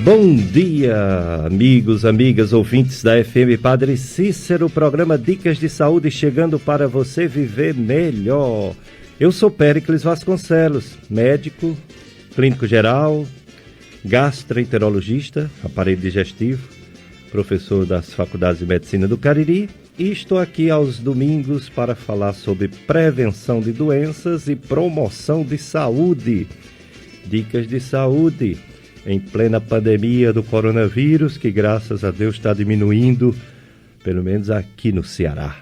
Bom dia, amigos, amigas, ouvintes da FM Padre Cícero, programa Dicas de Saúde chegando para você viver melhor. Eu sou Péricles Vasconcelos, médico, clínico geral, gastroenterologista, aparelho digestivo, professor das Faculdades de Medicina do Cariri e estou aqui aos domingos para falar sobre prevenção de doenças e promoção de saúde. Dicas de saúde em plena pandemia do coronavírus, que graças a Deus está diminuindo, pelo menos aqui no Ceará.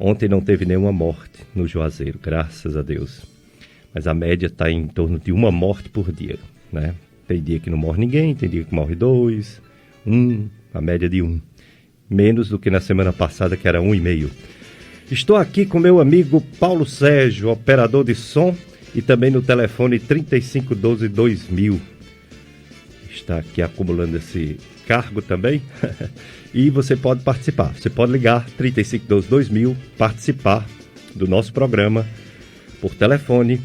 Ontem não teve nenhuma morte no Juazeiro, graças a Deus. Mas a média está em torno de uma morte por dia, né? Tem dia que não morre ninguém, tem dia que morre 2, 1, a média de 1. Menos do que na semana passada, que era 1,5. Estou aqui com meu amigo Paulo Sérgio, operador de som, e também no telefone 3512-2000. Está aqui acumulando esse cargo também. E você pode participar. Você pode ligar 3512-2000, participar do nosso programa por telefone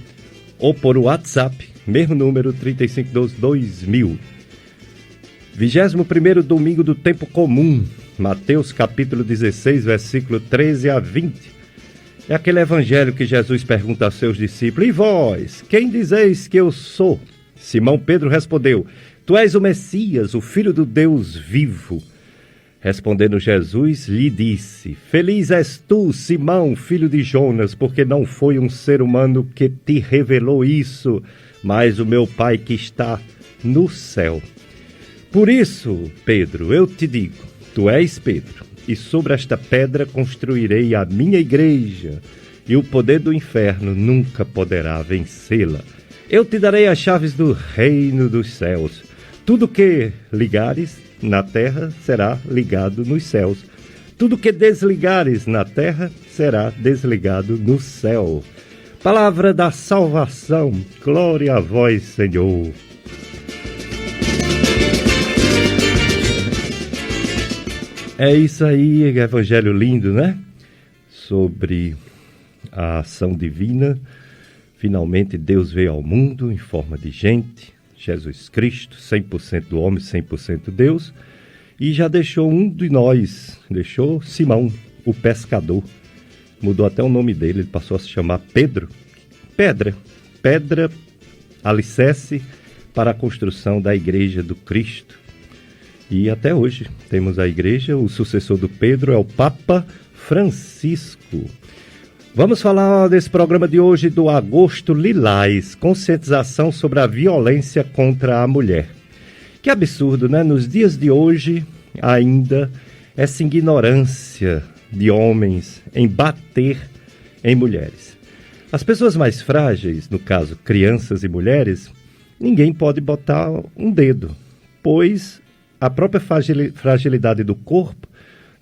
ou por WhatsApp, mesmo número 3512-2000. 21º domingo do tempo comum, Mateus capítulo 16, versículo 13 a 20. É aquele evangelho que Jesus pergunta aos seus discípulos: e vós, quem dizeis que eu sou? Simão Pedro respondeu: Tu és o Messias, o Filho do Deus vivo. Respondendo Jesus, lhe disse: Feliz és tu, Simão, filho de Jonas, porque não foi um ser humano que te revelou isso, mas o meu Pai que está no céu. Por isso, Pedro, eu te digo, tu és Pedro, e sobre esta pedra construirei a minha igreja, e o poder do inferno nunca poderá vencê-la. Eu te darei as chaves do reino dos céus. Tudo que ligares na terra será ligado nos céus. Tudo que desligares na terra será desligado no céu. Palavra da salvação. Glória a vós, Senhor. É isso aí, evangelho lindo, né? Sobre a ação divina. Finalmente Deus veio ao mundo em forma de gente. Jesus Cristo, 100% do homem, 100% Deus, e já deixou um de nós, deixou Simão, o pescador. Mudou até o nome dele, ele passou a se chamar Pedro. Pedra, alicerce para a construção da igreja do Cristo. E até hoje temos a igreja, o sucessor do Pedro é o Papa Francisco. Vamos falar desse programa de hoje do Agosto Lilás, conscientização sobre a violência contra a mulher. Que absurdo, né? Nos dias de hoje, ainda, essa ignorância de homens em bater em mulheres. As pessoas mais frágeis, no caso crianças e mulheres, ninguém pode botar um dedo, pois a própria fragilidade do corpo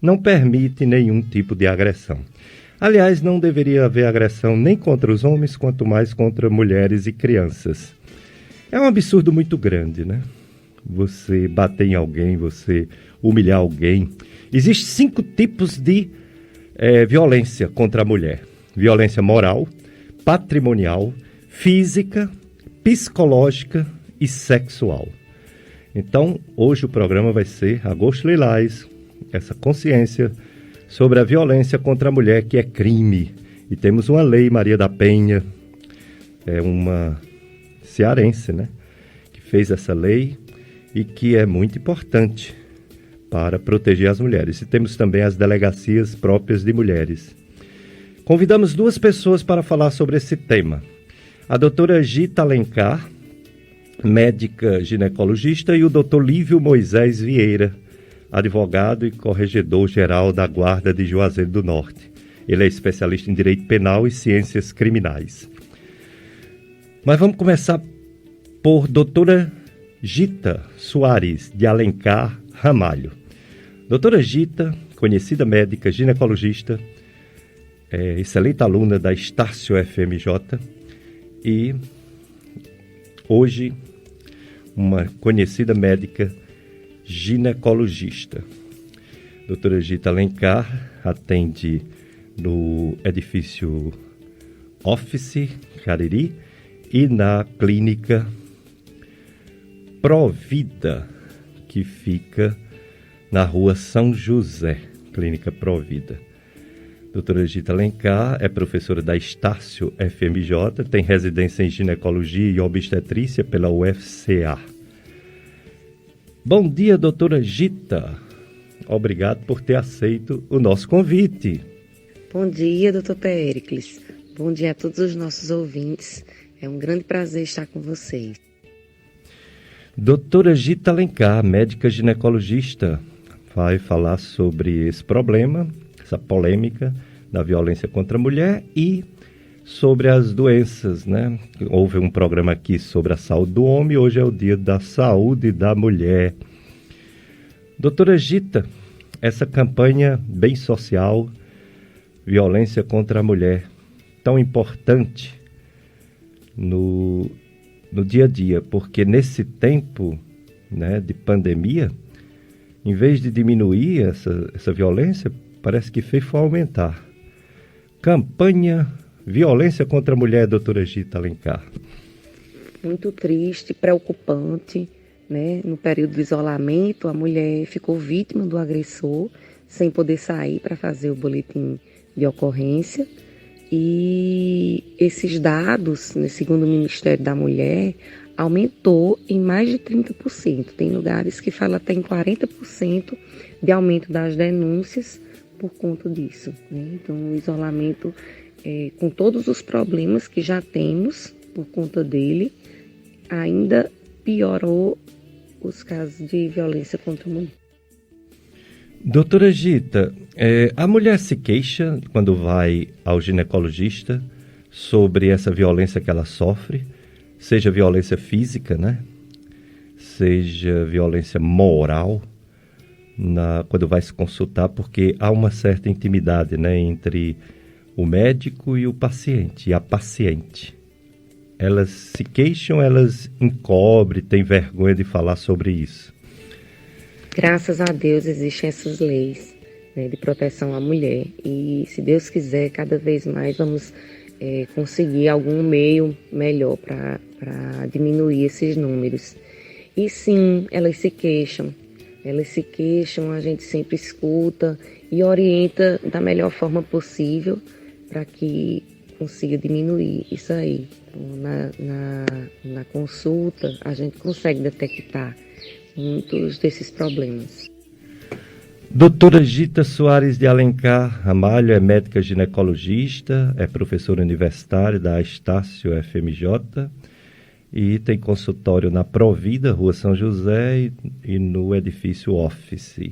não permite nenhum tipo de agressão. Aliás, não deveria haver agressão nem contra os homens, quanto mais contra mulheres e crianças. É um absurdo muito grande, né? Você bater em alguém, você humilhar alguém. Existem 5 tipos de violência contra a mulher. Violência moral, patrimonial, física, psicológica e sexual. Então, hoje o programa vai ser Agosto Lilás, essa consciência sobre a violência contra a mulher, que é crime. E temos uma lei, Maria da Penha, é uma cearense, né, que fez essa lei e que é muito importante para proteger as mulheres. E temos também as delegacias próprias de mulheres. Convidamos 2 pessoas para falar sobre esse tema. A doutora Gita Alencar, médica ginecologista, e o doutor Lívio Moisés Vieira, advogado e corregedor-geral da Guarda de Juazeiro do Norte. Ele é especialista em Direito Penal e Ciências Criminais. Mas vamos começar por doutora Gita Soares, de Alencar Ramalho. Doutora Gita, conhecida médica ginecologista, excelente aluna da Estácio FMJ e hoje uma conhecida médica ginecologista. Doutora Gita Alencar atende no edifício Office Cariri e na clínica Provida, que fica na rua São José, Clínica Provida. Doutora Gita Alencar é professora da Estácio FMJ, tem residência em ginecologia e obstetrícia pela UFCA. Bom dia, doutora Gita. Obrigado por ter aceito o nosso convite. Bom dia, doutor Péricles. Bom dia a todos os nossos ouvintes. É um grande prazer estar com vocês. Doutora Gita Alencar, médica ginecologista, vai falar sobre esse problema, essa polêmica da violência contra a mulher e sobre as doenças, né? Houve um programa aqui sobre a saúde do homem, hoje é o dia da saúde da mulher. Doutora Gita, essa campanha bem social, violência contra a mulher, tão importante no dia a dia, porque nesse tempo, né, de pandemia, em vez de diminuir essa violência, parece que foi aumentar. Campanha Violência contra a Mulher, doutora Gita Alencar. Muito triste, preocupante, né? No período de isolamento, a mulher ficou vítima do agressor, sem poder sair para fazer o boletim de ocorrência. E esses dados, né, segundo o Ministério da Mulher, aumentou em mais de 30%. Tem lugares que falam até em 40% de aumento das denúncias por conta disso, né? Então, o isolamento, com todos os problemas que já temos por conta dele, ainda piorou os casos de violência contra a mulher. Doutora Gita, a mulher se queixa quando vai ao ginecologista sobre essa violência que ela sofre, seja violência física, né? Seja violência moral, quando vai se consultar, porque há uma certa intimidade, né, entre o médico e o paciente, e a paciente. Elas se queixam, elas encobrem, têm vergonha de falar sobre isso. Graças a Deus existem essas leis, né, de proteção à mulher. E se Deus quiser, cada vez mais vamos conseguir algum meio melhor para diminuir esses números. E sim, elas se queixam, a gente sempre escuta e orienta da melhor forma possível para que consiga diminuir isso aí. Então, na consulta, a gente consegue detectar muitos desses problemas. Doutora Gita Soares de Alencar Ramalho é médica ginecologista, é professora universitária da Estácio FMJ e tem consultório na Provida, Rua São José e no edifício Office.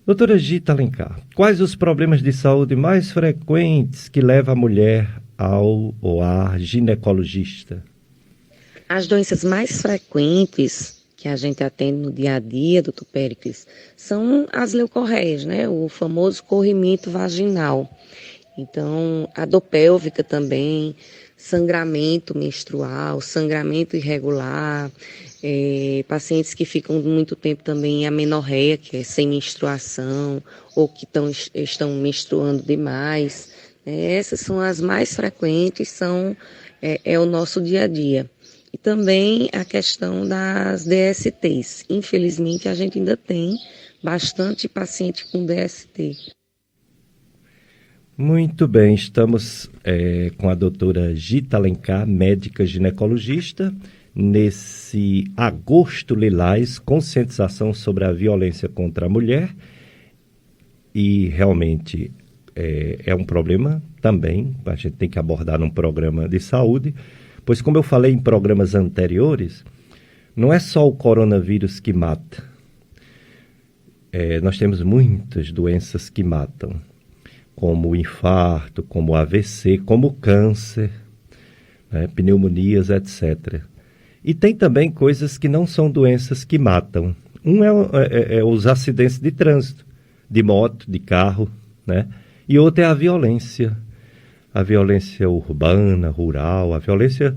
Doutora Gita Alencar, quais os problemas de saúde mais frequentes que levam a mulher ao ou à ginecologista? As doenças mais frequentes que a gente atende no dia a dia, doutor Péricles, são as leucorreias, né? O famoso corrimento vaginal. Então, a dor pélvica também, sangramento menstrual, sangramento irregular, pacientes que ficam muito tempo também em amenorreia, que é sem menstruação, ou que estão menstruando demais. Essas são as mais frequentes, é o nosso dia a dia. E também a questão das DSTs. Infelizmente, a gente ainda tem bastante paciente com DST. Muito bem, estamos com a doutora Gita Alencar, médica ginecologista, nesse agosto lilás, conscientização sobre a violência contra a mulher. E realmente é um problema também, a gente tem que abordar num programa de saúde, pois como eu falei em programas anteriores, não é só o coronavírus que mata. Nós temos muitas doenças que matam, como o infarto, como o AVC, como o câncer, né, pneumonias, etc. E tem também coisas que não são doenças que matam. Um é os acidentes de trânsito, de moto, de carro, né? E outro é a violência urbana, rural, a violência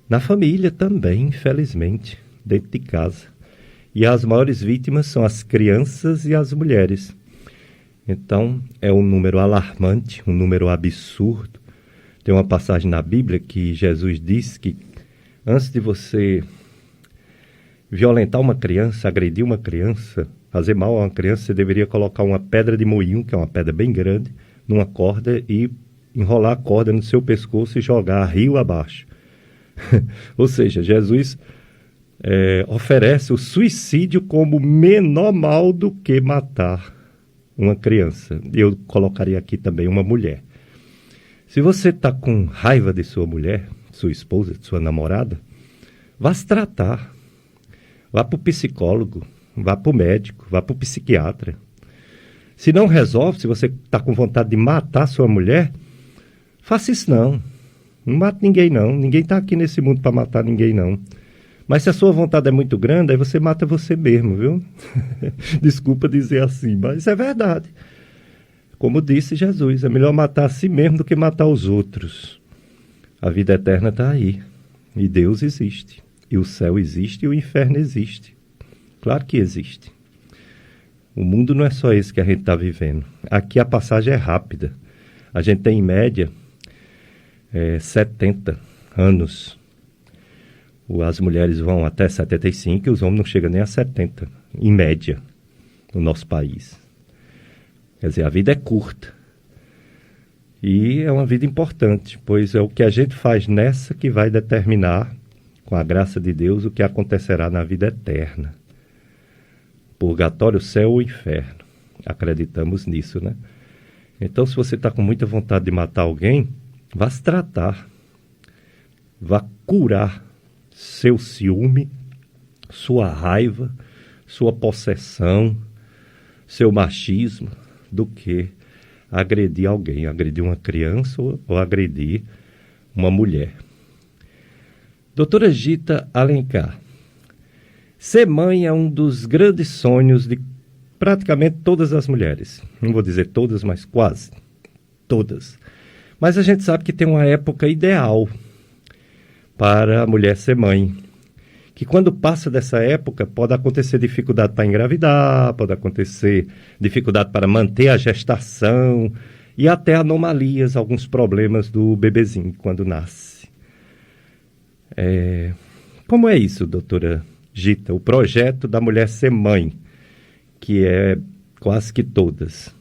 na família também, infelizmente, dentro de casa. E as maiores vítimas são as crianças e as mulheres. Então, é um número alarmante, um número absurdo. Tem uma passagem na Bíblia que Jesus diz que antes de você violentar uma criança, agredir uma criança, fazer mal a uma criança, você deveria colocar uma pedra de moinho, que é uma pedra bem grande, numa corda e enrolar a corda no seu pescoço e jogar rio abaixo. Ou seja, Jesus oferece o suicídio como menor mal do que matar uma criança. Eu colocaria aqui também uma mulher. Se você está com raiva de sua mulher, sua esposa, sua namorada, vá se tratar. Vá para o psicólogo, vá para o médico, vá para o psiquiatra. Se não resolve, se você está com vontade de matar sua mulher, faça isso não. Não mate ninguém não. Ninguém está aqui nesse mundo para matar ninguém não. Mas se a sua vontade é muito grande, aí você mata você mesmo, viu? Desculpa dizer assim, mas é verdade. Como disse Jesus, é melhor matar a si mesmo do que matar os outros. A vida eterna está aí. E Deus existe. E o céu existe e o inferno existe. Claro que existe. O mundo não é só esse que a gente está vivendo. Aqui a passagem é rápida. A gente tem em média 70 anos. As mulheres vão até 75 e os homens não chegam nem a 70, em média, no nosso país. Quer dizer, a vida é curta. E é uma vida importante, pois é o que a gente faz nessa que vai determinar, com a graça de Deus, o que acontecerá na vida eterna. Purgatório, céu ou inferno. Acreditamos nisso, né? Então, se você está com muita vontade de matar alguém, vá se tratar. Vá curar seu ciúme, sua raiva, sua possessão, seu machismo, do que agredir alguém, agredir uma criança ou agredir uma mulher. Doutora Gita Alencar, ser mãe é um dos grandes sonhos de praticamente todas as mulheres. Não vou dizer todas, mas quase todas. Mas a gente sabe que tem uma época ideal para a mulher ser mãe. Que quando passa dessa época, pode acontecer dificuldade para engravidar, pode acontecer dificuldade para manter a gestação e até anomalias, alguns problemas do bebezinho quando nasce. Como é isso, doutora Gita? O projeto da mulher ser mãe, que é quase que todas.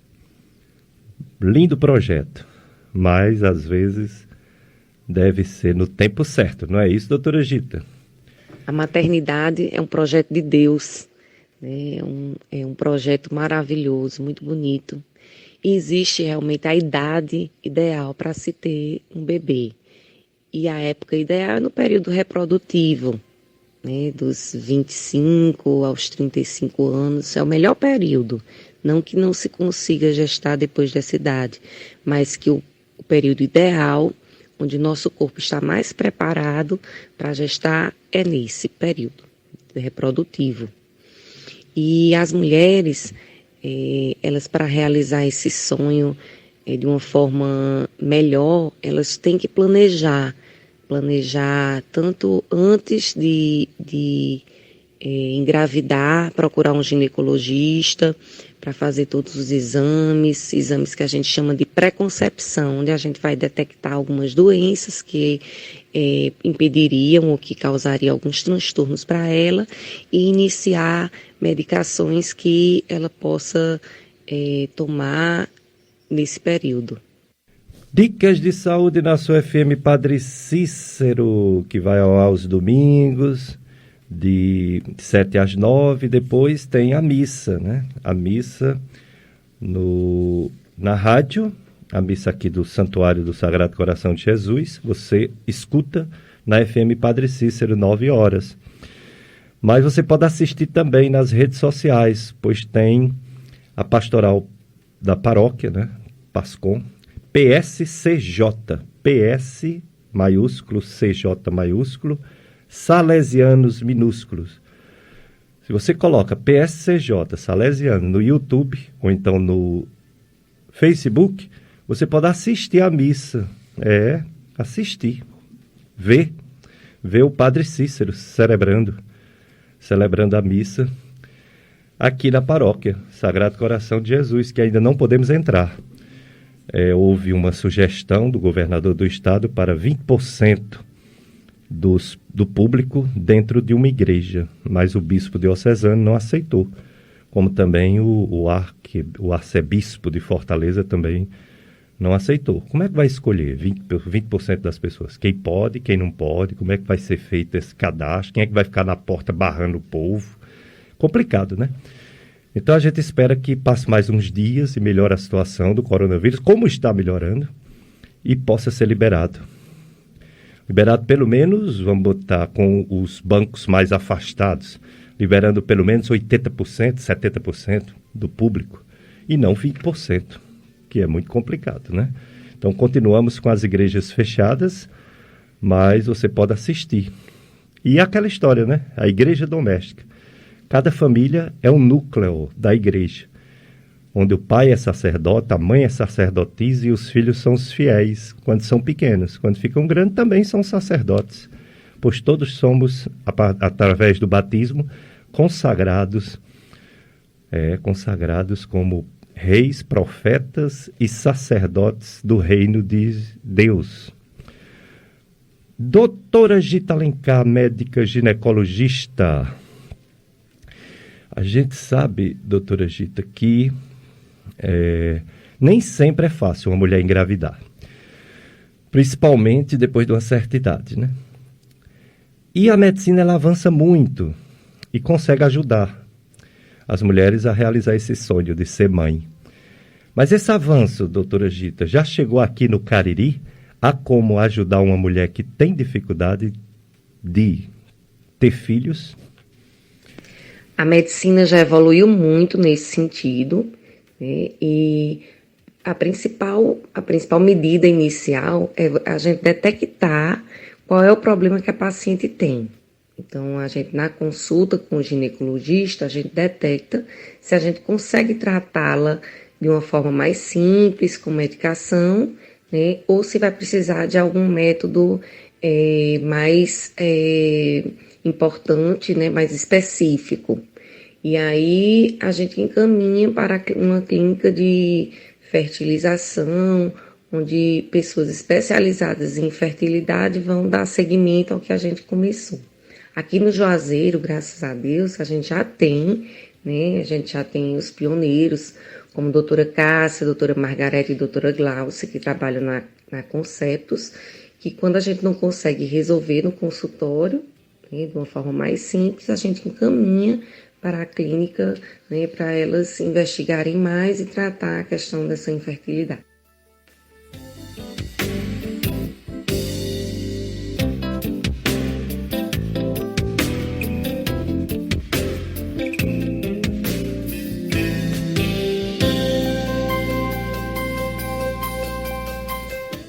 Lindo projeto, mas às vezes deve ser no tempo certo, não é isso, doutora Gita? A maternidade é um projeto de Deus, né? É um projeto maravilhoso, muito bonito. E existe realmente a idade ideal para se ter um bebê. E a época ideal é no período reprodutivo, né? Dos 25 aos 35 anos, é o melhor período. Não que não se consiga gestar depois dessa idade, mas que o período ideal, onde nosso corpo está mais preparado para gestar, é nesse período reprodutivo. E as mulheres, elas para realizar esse sonho de uma forma melhor, elas têm que planejar tanto antes de engravidar, procurar um ginecologista para fazer todos os exames que a gente chama de pré-concepção, onde a gente vai detectar algumas doenças que impediriam ou que causariam alguns transtornos para ela e iniciar medicações que ela possa tomar nesse período. Dicas de saúde na sua FM Padre Cícero, que vai aos domingos, de 7 às 9, depois tem a missa, né? A missa na rádio, a missa aqui do Santuário do Sagrado Coração de Jesus, você escuta na FM Padre Cícero, 9 horas. Mas você pode assistir também nas redes sociais, pois tem a pastoral da paróquia, né? PASCOM, PSCJ, PS maiúsculo, CJ maiúsculo, Salesianos minúsculos. Se você coloca PSCJ Salesiano no YouTube ou então no Facebook, você pode assistir a missa. Assistir. Ver o Padre Cícero celebrando a missa aqui na paróquia Sagrado Coração de Jesus, que ainda não podemos entrar. Houve uma sugestão do governador do estado para 20% do público dentro de uma igreja, mas o bispo diocesano não aceitou, como também o arcebispo de Fortaleza também não aceitou. Como é que vai escolher 20% das pessoas? Quem pode, quem não pode? Como é que vai ser feito esse cadastro? Quem é que vai ficar na porta barrando o povo? Complicado, né? Então a gente espera que passe mais uns dias e melhore a situação do coronavírus, como está melhorando, e possa ser liberado. Liberado pelo menos, vamos botar com os bancos mais afastados, liberando pelo menos 80%, 70% do público, e não 20%. Que é muito complicado, né? Então, continuamos com as igrejas fechadas, mas você pode assistir. E aquela história, né? A igreja doméstica. Cada família é um núcleo da igreja, onde o pai é sacerdote, a mãe é sacerdotisa e os filhos são os fiéis, quando são pequenos. Quando ficam grandes, também são sacerdotes, pois todos somos, através do batismo, consagrados como reis, profetas e sacerdotes do reino de Deus. Doutora Gita Alencar, médica ginecologista. A gente sabe, doutora Gita, que nem sempre é fácil uma mulher engravidar. Principalmente depois de uma certa idade, né? E a medicina, ela avança muito e consegue ajudar as mulheres a realizar esse sonho de ser mãe. Mas esse avanço, doutora Gita, já chegou aqui no Cariri a como ajudar uma mulher que tem dificuldade de ter filhos? A medicina já evoluiu muito nesse sentido, né? E a principal medida inicial é a gente detectar qual é o problema que a paciente tem. Então, a gente, na consulta com o ginecologista, a gente detecta se a gente consegue tratá-la de uma forma mais simples, com medicação, né? Ou se vai precisar de algum método mais importante, né? Mais específico. E aí, a gente encaminha para uma clínica de fertilização, onde pessoas especializadas em fertilidade vão dar seguimento ao que a gente começou. Aqui no Juazeiro, graças a Deus, a gente já tem, né? A gente já tem os pioneiros, como a doutora Cássia, a doutora Margarete e a doutora Glaucia, que trabalham na Conceptos, que quando a gente não consegue resolver no consultório, né, de uma forma mais simples, a gente encaminha para a clínica, né, para elas investigarem mais e tratar a questão dessa infertilidade.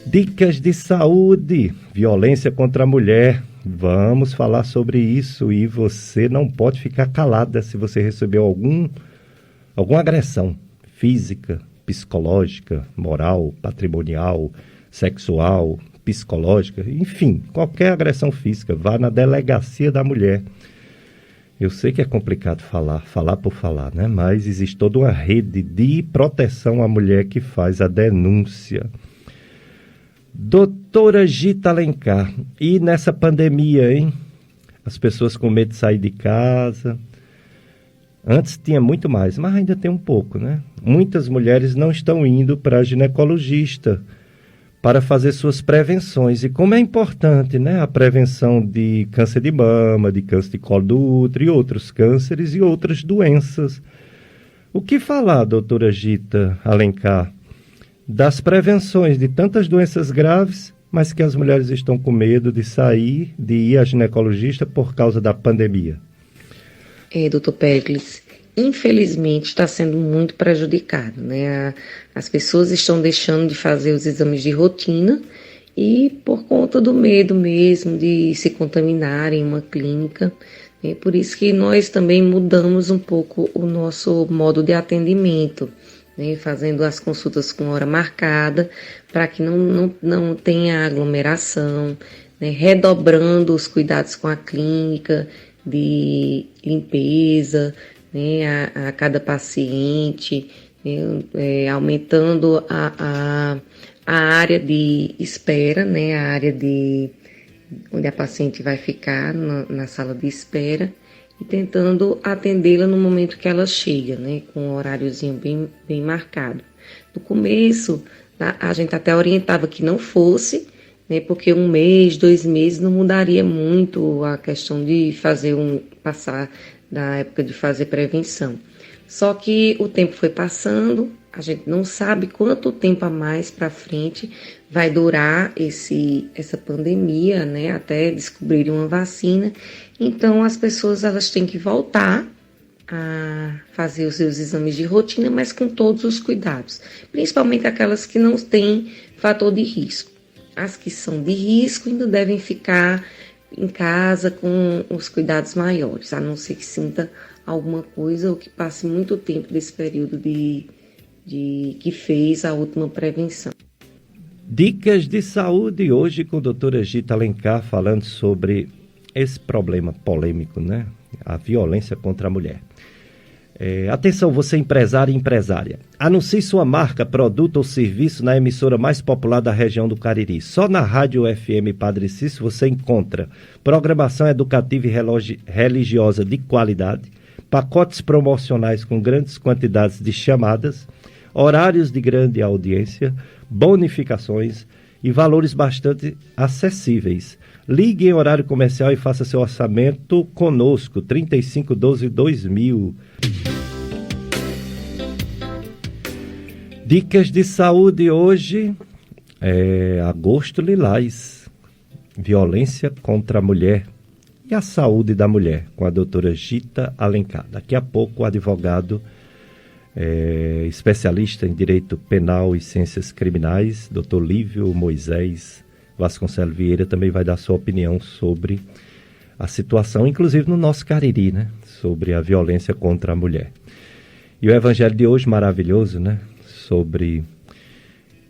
Dicas de saúde, violência contra a mulher. Vamos falar sobre isso e você não pode ficar calada se você recebeu alguma agressão física, psicológica, moral, patrimonial, sexual, psicológica, enfim, qualquer agressão física. Vá na delegacia da mulher. Eu sei que é complicado falar por falar, né? Mas existe toda uma rede de proteção à mulher que faz a denúncia. Doutora Gita Alencar, e nessa pandemia, hein? As pessoas com medo de sair de casa. Antes tinha muito mais, mas ainda tem um pouco, né? Muitas mulheres não estão indo para ginecologista para fazer suas prevenções. E como é importante, né? A prevenção de câncer de mama, de câncer de colo do útero e outros cânceres e outras doenças. O que falar, doutora Gita Alencar, das prevenções de tantas doenças graves, mas que as mulheres estão com medo de sair, de ir a ginecologista por causa da pandemia? Doutor Péricles, infelizmente está sendo muito prejudicado, né? As pessoas estão deixando de fazer os exames de rotina e por conta do medo mesmo de se contaminar em uma clínica, né? Por isso que nós também mudamos um pouco o nosso modo de atendimento, né, fazendo as consultas com hora marcada, para que não tenha aglomeração, né, redobrando os cuidados com a clínica, de limpeza, né, a cada paciente, né, aumentando a área de espera, né, a área de onde a paciente vai ficar na sala de espera e tentando atendê-la no momento que ela chega, né, com um horáriozinho bem marcado. No começo, a gente até orientava que não fosse, né, porque 1 mês, 2 meses não mudaria muito a questão de passar da época de fazer prevenção. Só que o tempo foi passando, a gente não sabe quanto tempo a mais para frente vai durar essa pandemia, né, até descobrirem uma vacina. Então, as pessoas elas têm que voltar a fazer os seus exames de rotina, mas com todos os cuidados, principalmente aquelas que não têm fator de risco. As que são de risco ainda devem ficar em casa com os cuidados maiores, a não ser que sinta alguma coisa ou que passe muito tempo desse período que fez a última prevenção. Dicas de saúde hoje com a doutora Gita Alencar falando sobre esse problema polêmico, né? A violência contra a mulher. Atenção, você empresário e empresária. Anuncie sua marca, produto ou serviço na emissora mais popular da região do Cariri. Só na Rádio FM Padre Cícero você encontra programação educativa e religiosa de qualidade, pacotes promocionais com grandes quantidades de chamadas, horários de grande audiência, bonificações e valores bastante acessíveis. Ligue em horário comercial e faça seu orçamento conosco, 3512-2000. Dicas de saúde hoje, agosto lilás, violência contra a mulher e a saúde da mulher, com a doutora Gita Alencar. Daqui a pouco o advogado especialista em direito penal e ciências criminais, doutor Lívio Moisés Vasconcelos Vieira, também vai dar sua opinião sobre a situação, inclusive no nosso Cariri, né? Sobre a violência contra a mulher. E o evangelho de hoje maravilhoso, né? Sobre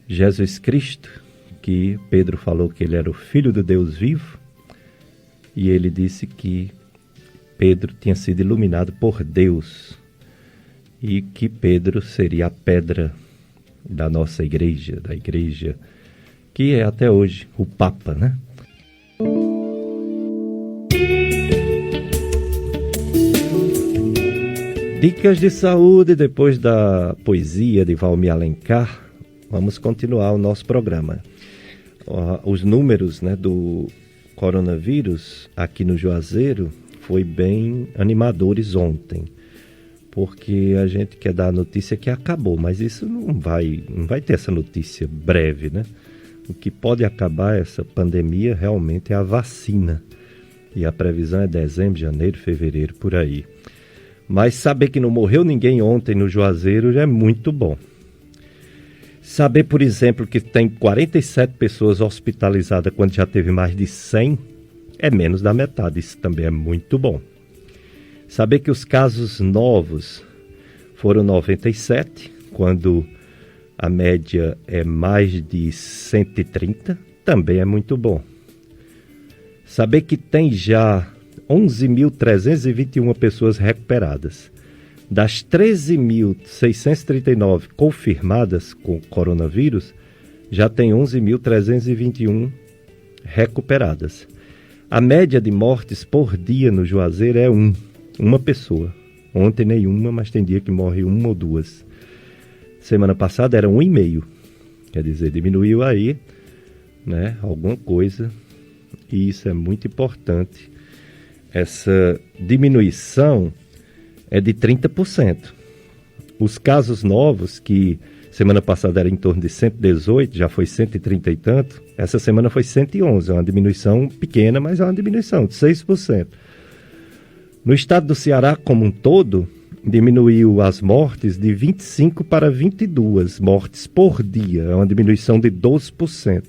Jesus Cristo, que Pedro falou que ele era o Filho do Deus vivo, e ele disse que Pedro tinha sido iluminado por Deus e que Pedro seria a pedra da nossa igreja, da igreja que é até hoje o Papa, né? Dicas de saúde, depois da poesia de Valmir Alencar, vamos continuar o nosso programa. Os números, né, do coronavírus aqui no Juazeiro foi bem animadores ontem, porque a gente quer dar a notícia que acabou, mas isso não vai ter essa notícia breve, né? O que pode acabar essa pandemia realmente é a vacina. E a previsão é dezembro, janeiro, fevereiro, por aí. Mas saber que não morreu ninguém ontem no Juazeiro já é muito bom. Saber, por exemplo, que tem 47 pessoas hospitalizadas quando já teve mais de 100, é menos da metade. Isso também é muito bom. Saber que os casos novos foram 97, quando a média é mais de 130, também é muito bom. Saber que tem já 11.321 pessoas recuperadas. Das 13.639 confirmadas com coronavírus, já tem 11.321 recuperadas. A média de mortes por dia no Juazeiro é uma pessoa. Ontem nenhuma, mas tem dia que morre 1 ou 2. Semana passada era 1,5. Quer dizer, diminuiu aí, né, alguma coisa. E isso é muito importante. Essa diminuição é de 30%. Os casos novos, que semana passada era em torno de 118, já foi 130 e tanto, essa semana foi 111, é uma diminuição pequena, mas é uma diminuição de 6%. No estado do Ceará como um todo, diminuiu as mortes de 25 para 22 mortes por dia, é uma diminuição de 12%.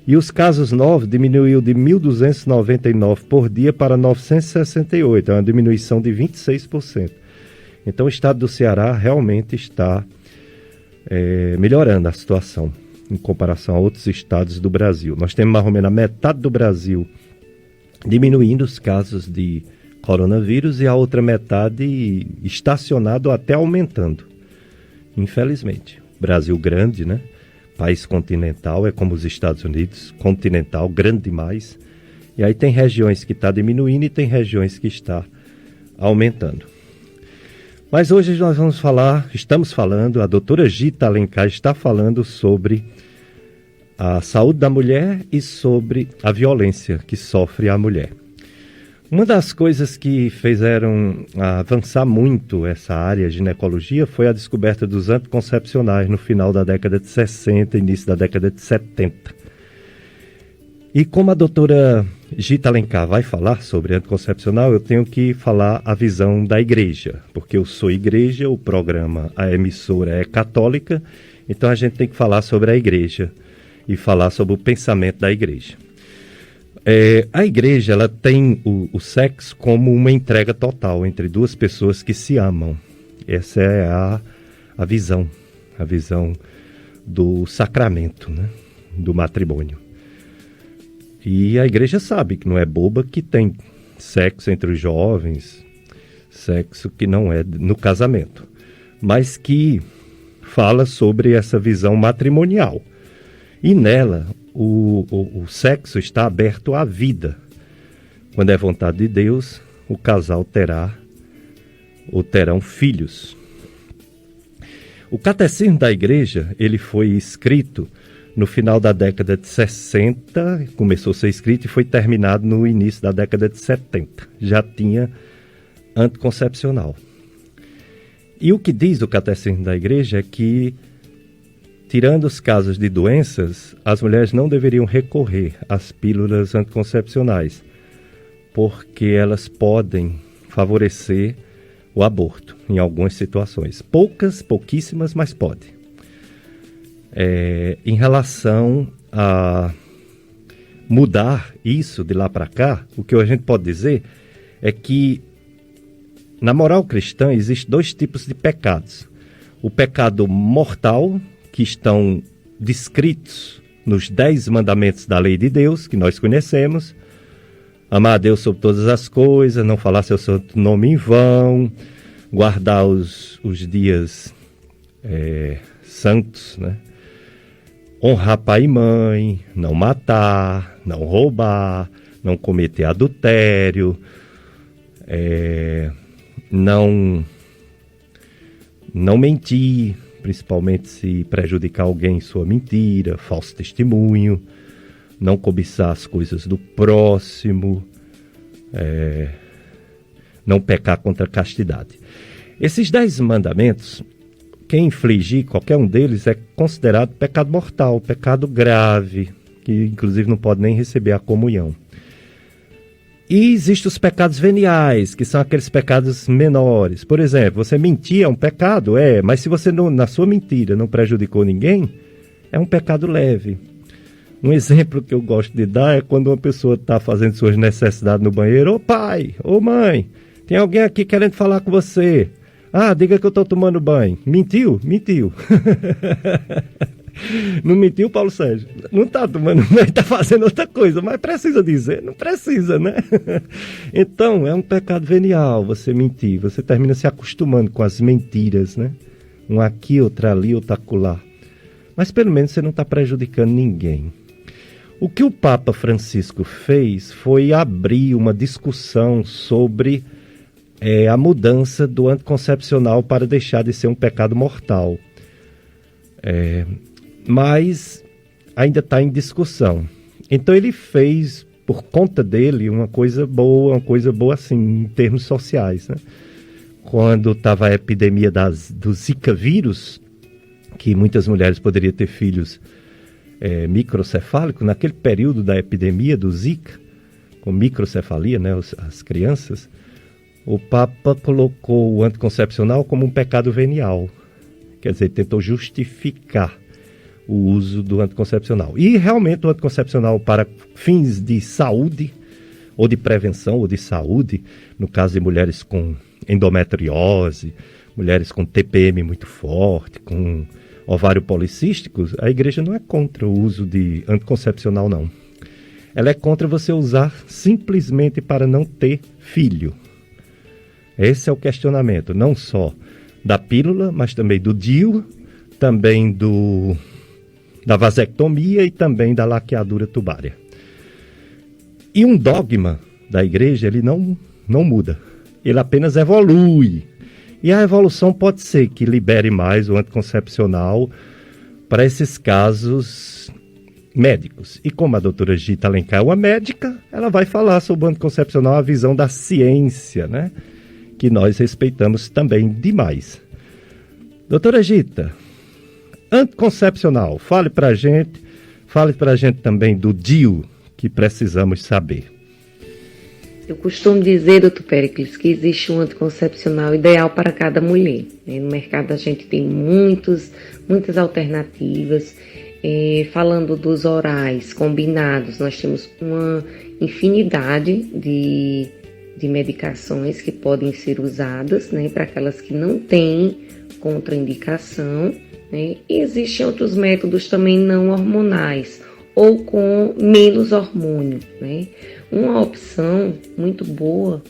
E os casos novos diminuiu de 1.299 por dia para 968, é uma diminuição de 26%. Então o estado do Ceará realmente está melhorando a situação em comparação a outros estados do Brasil. Nós temos mais ou menos a metade do Brasil diminuindo os casos de coronavírus e a outra metade estacionado até aumentando, infelizmente. Brasil grande, né? País continental, é como os Estados Unidos, continental, grande demais. E aí tem regiões que está diminuindo e tem regiões que está aumentando. Mas hoje nós estamos falando, a doutora Gita Alencar está falando sobre a saúde da mulher e sobre a violência que sofre a mulher. Uma das coisas que fizeram avançar muito essa área de ginecologia foi a descoberta dos anticoncepcionais no final da década de 60, início da década de 70. E como a doutora Gita Alencar vai falar sobre anticoncepcional, eu tenho que falar a visão da igreja, porque eu sou igreja, o programa, a emissora é católica, então a gente tem que falar sobre a igreja e falar sobre o pensamento da igreja. A igreja ela tem o sexo como uma entrega total entre duas pessoas que se amam. Essa é a visão do sacramento, né? Do matrimônio. E a igreja sabe que não é boba que tem sexo entre os jovens, sexo que não é no casamento, mas que fala sobre essa visão matrimonial. E nela, o sexo está aberto à vida. Quando é vontade de Deus, o casal terão filhos. O Catecismo da Igreja, ele foi escrito no final da década de 60, começou a ser escrito e foi terminado no início da década de 70. Já tinha anticoncepcional. E o que diz o Catecismo da Igreja é que, tirando os casos de doenças, as mulheres não deveriam recorrer às pílulas anticoncepcionais, porque elas podem favorecer o aborto em algumas situações. Pouquíssimas, mas pode. Em relação a mudar isso de lá para cá, o que a gente pode dizer é que na moral cristã existem dois tipos de pecados. O pecado mortal, que estão descritos nos 10 mandamentos da lei de Deus, que nós conhecemos: amar a Deus sobre todas as coisas, não falar seu santo nome em vão, guardar os dias santos, né? Honrar pai e mãe, não matar, não roubar, não cometer adultério, não mentir, principalmente se prejudicar alguém em sua mentira, falso testemunho, não cobiçar as coisas do próximo, não pecar contra a castidade. Esses 10 mandamentos, quem infligir qualquer um deles é considerado pecado mortal, pecado grave, que inclusive não pode nem receber a comunhão. E existem os pecados veniais, que são aqueles pecados menores. Por exemplo, você mentir é um pecado? Mas se você na sua mentira não prejudicou ninguém, é um pecado leve. Um exemplo que eu gosto de dar é quando uma pessoa está fazendo suas necessidades no banheiro: ô pai, ô mãe, tem alguém aqui querendo falar com você. Diga que eu estou tomando banho. Mentiu? Mentiu. Não mentiu, Paulo Sérgio? Não está tomando banho, está fazendo outra coisa, mas precisa dizer? Não precisa, né? Então, é um pecado venial você mentir. Você termina se acostumando com as mentiras, né? Um aqui, outro ali, outro acolá. Mas pelo menos você não está prejudicando ninguém. O que o Papa Francisco fez foi abrir uma discussão sobre a mudança do anticoncepcional para deixar de ser um pecado mortal. Mas ainda está em discussão. Então ele fez, por conta dele, uma coisa boa assim, em termos sociais, né? Quando estava a epidemia do Zika vírus, que muitas mulheres poderiam ter filhos microcefálicos, naquele período da epidemia do Zika, com microcefalia, né, as crianças, o Papa colocou o anticoncepcional como um pecado venial. Quer dizer, tentou justificar o uso do anticoncepcional. E realmente o anticoncepcional para fins de saúde, ou de prevenção, ou de saúde, no caso de mulheres com endometriose, mulheres com TPM muito forte, com ovário policístico, a igreja não é contra o uso de anticoncepcional, não. Ela é contra você usar simplesmente para não ter filho. Esse é o questionamento, não só da pílula, mas também do DIU, também da vasectomia e também da laqueadura tubária. E um dogma da igreja, ele não muda, ele apenas evolui. E a evolução pode ser que libere mais o anticoncepcional para esses casos médicos. E como a doutora Gita Alencar é uma médica, ela vai falar sobre o anticoncepcional, a visão da ciência, né? Que nós respeitamos também demais. Doutora Gita, anticoncepcional, fale pra gente também do DIU, que precisamos saber. Eu costumo dizer, doutor Péricles, que existe um anticoncepcional ideal para cada mulher. No mercado a gente tem muitas alternativas. Falando dos orais combinados, nós temos uma infinidade de medicações que podem ser usadas, né, para aquelas que não têm contraindicação, né? E existem outros métodos também não hormonais ou com menos hormônio, né? Uma opção muito boa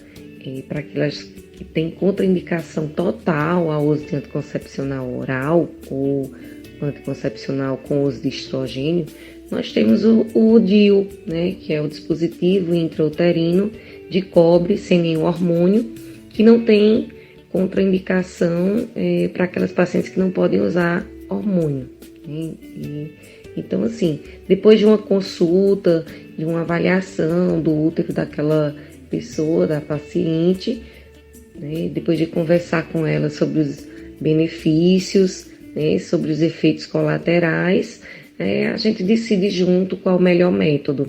para aquelas que têm contraindicação total ao uso de anticoncepcional oral ou anticoncepcional com uso de estrogênio, nós temos o DIU, né, que é o dispositivo intrauterino de cobre sem nenhum hormônio, que não tem contraindicação para aquelas pacientes que não podem usar hormônio. Né? Então, assim, depois de uma consulta, de uma avaliação do útero daquela pessoa, da paciente, né, depois de conversar com ela sobre os benefícios, né, sobre os efeitos colaterais, a gente decide junto qual o melhor método,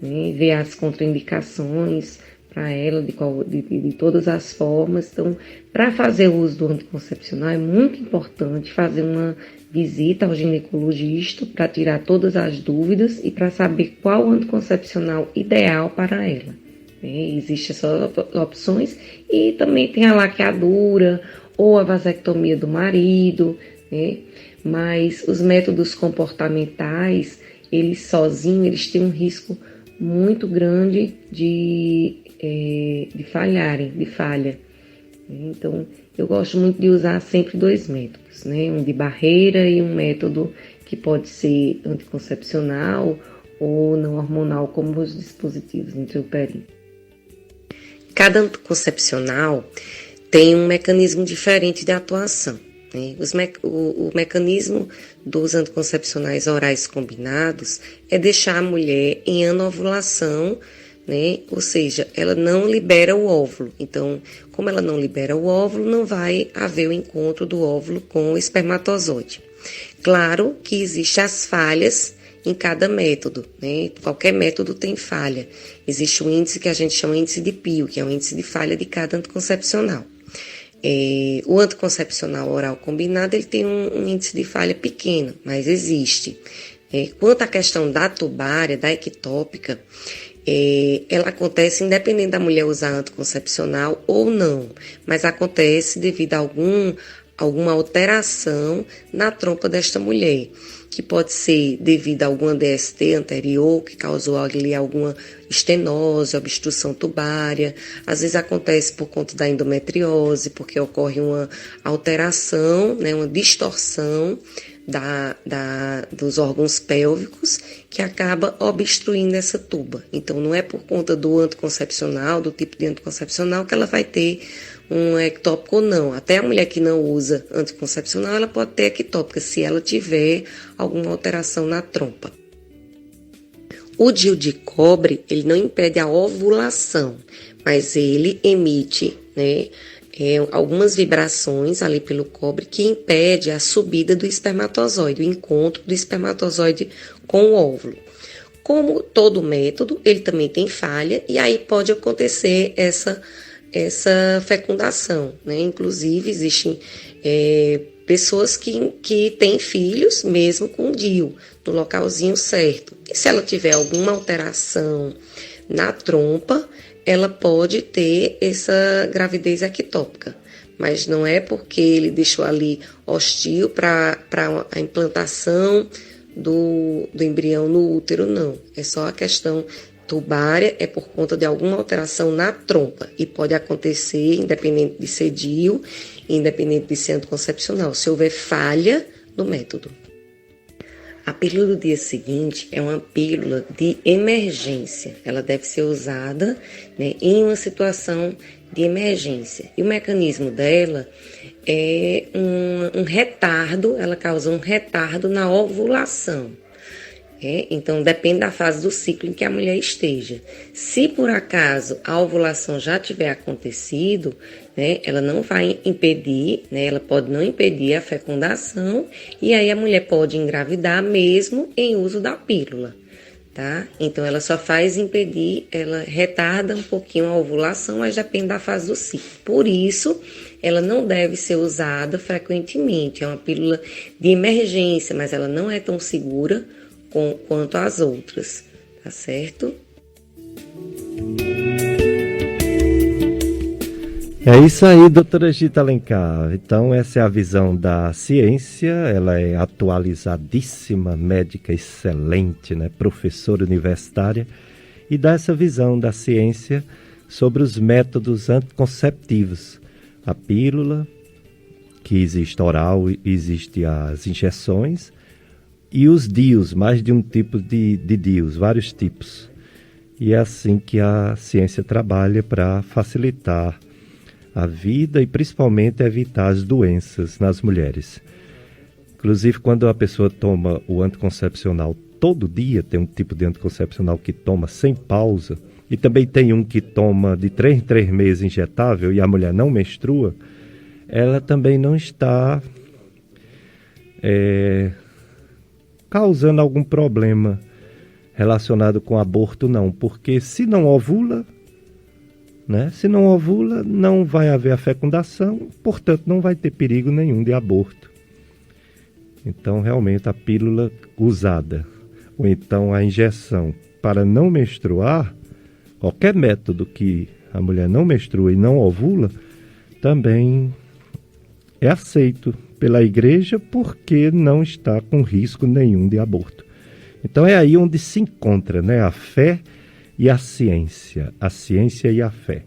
né, ver as contraindicações para ela de todas as formas. Então, para fazer o uso do anticoncepcional é muito importante fazer uma visita ao ginecologista para tirar todas as dúvidas e para saber qual o anticoncepcional ideal para ela. Existem essas opções e também tem a laqueadura ou a vasectomia do marido, né? Mas os métodos comportamentais, eles sozinhos, eles têm um risco muito grande de falha. Então, eu gosto muito de usar sempre dois métodos, né? Um de barreira e um método que pode ser anticoncepcional ou não hormonal, como os dispositivos intrauterinos. Cada anticoncepcional tem um mecanismo diferente de atuação. Né? O mecanismo dos anticoncepcionais orais combinados é deixar a mulher em anovulação, né? Ou seja, ela não libera o óvulo. Então, como ela não libera o óvulo, não vai haver o encontro do óvulo com o espermatozoide. Claro que existem as falhas em cada método, né? Qualquer método tem falha. Existe um índice que a gente chama índice de Pio, que é o índice de falha de cada anticoncepcional. O anticoncepcional oral combinado, ele tem um índice de falha pequeno, mas existe. Quanto à questão da tubária, da ectópica, ela acontece independente da mulher usar anticoncepcional ou não, mas acontece devido a alguma alteração na trompa desta mulher, que pode ser devido a alguma DST anterior, que causou ali alguma estenose, obstrução tubária. Às vezes acontece por conta da endometriose, porque ocorre uma alteração, né, uma distorção dos órgãos pélvicos que acaba obstruindo essa tuba. Então, não é por conta do anticoncepcional, do tipo de anticoncepcional, que ela vai ter um ectópico ou não. Até a mulher que não usa anticoncepcional, ela pode ter ectópica, se ela tiver alguma alteração na trompa. O DIU de cobre, ele não impede a ovulação, mas ele emite, né, algumas vibrações ali pelo cobre que impede a subida do espermatozoide, o encontro do espermatozoide com o óvulo. Como todo método, ele também tem falha e aí pode acontecer essa fecundação, né? Inclusive, existem pessoas que têm filhos mesmo com DIU, no localzinho certo. E se ela tiver alguma alteração na trompa, ela pode ter essa gravidez ectópica. Mas não é porque ele deixou ali hostil para a implantação do embrião no útero, não. É só a questão tubária, é por conta de alguma alteração na trompa. E pode acontecer, independente de ser DIU, independente de ser anticoncepcional, se houver falha no método. A pílula do dia seguinte é uma pílula de emergência. Ela deve ser usada, né, em uma situação de emergência. E o mecanismo dela é um retardo, ela causa um retardo na ovulação. Então, depende da fase do ciclo em que a mulher esteja. Se por acaso a ovulação já tiver acontecido, né, ela não vai impedir, né, ela pode não impedir a fecundação, e aí a mulher pode engravidar mesmo em uso da pílula, tá? Então, ela só faz impedir, ela retarda um pouquinho a ovulação, mas depende da fase do ciclo. Por isso, ela não deve ser usada frequentemente. É uma pílula de emergência, mas ela não é tão segura quanto as outras, tá certo? É isso aí, doutora Gita Alencar. Então, essa é a visão da ciência, ela é atualizadíssima, médica excelente, né? Professora universitária, e dá essa visão da ciência sobre os métodos anticonceptivos. A pílula, que existe oral, existe as injeções, e os DIUs, mais de um tipo de DIUs, vários tipos. E é assim que a ciência trabalha para facilitar a vida e principalmente evitar as doenças nas mulheres. Inclusive, quando a pessoa toma o anticoncepcional todo dia, tem um tipo de anticoncepcional que toma sem pausa, e também tem um que toma de 3 em 3 meses injetável e a mulher não menstrua, ela também não está causando algum problema relacionado com aborto, não. Porque se não ovula, né? Se não ovula, não vai haver a fecundação, portanto, não vai ter perigo nenhum de aborto. Então, realmente, a pílula usada, ou então a injeção para não menstruar, qualquer método que a mulher não menstrua e não ovula, também é aceito pela igreja porque não está com risco nenhum de aborto. Então é aí onde se encontra, né, a fé e a ciência e a fé.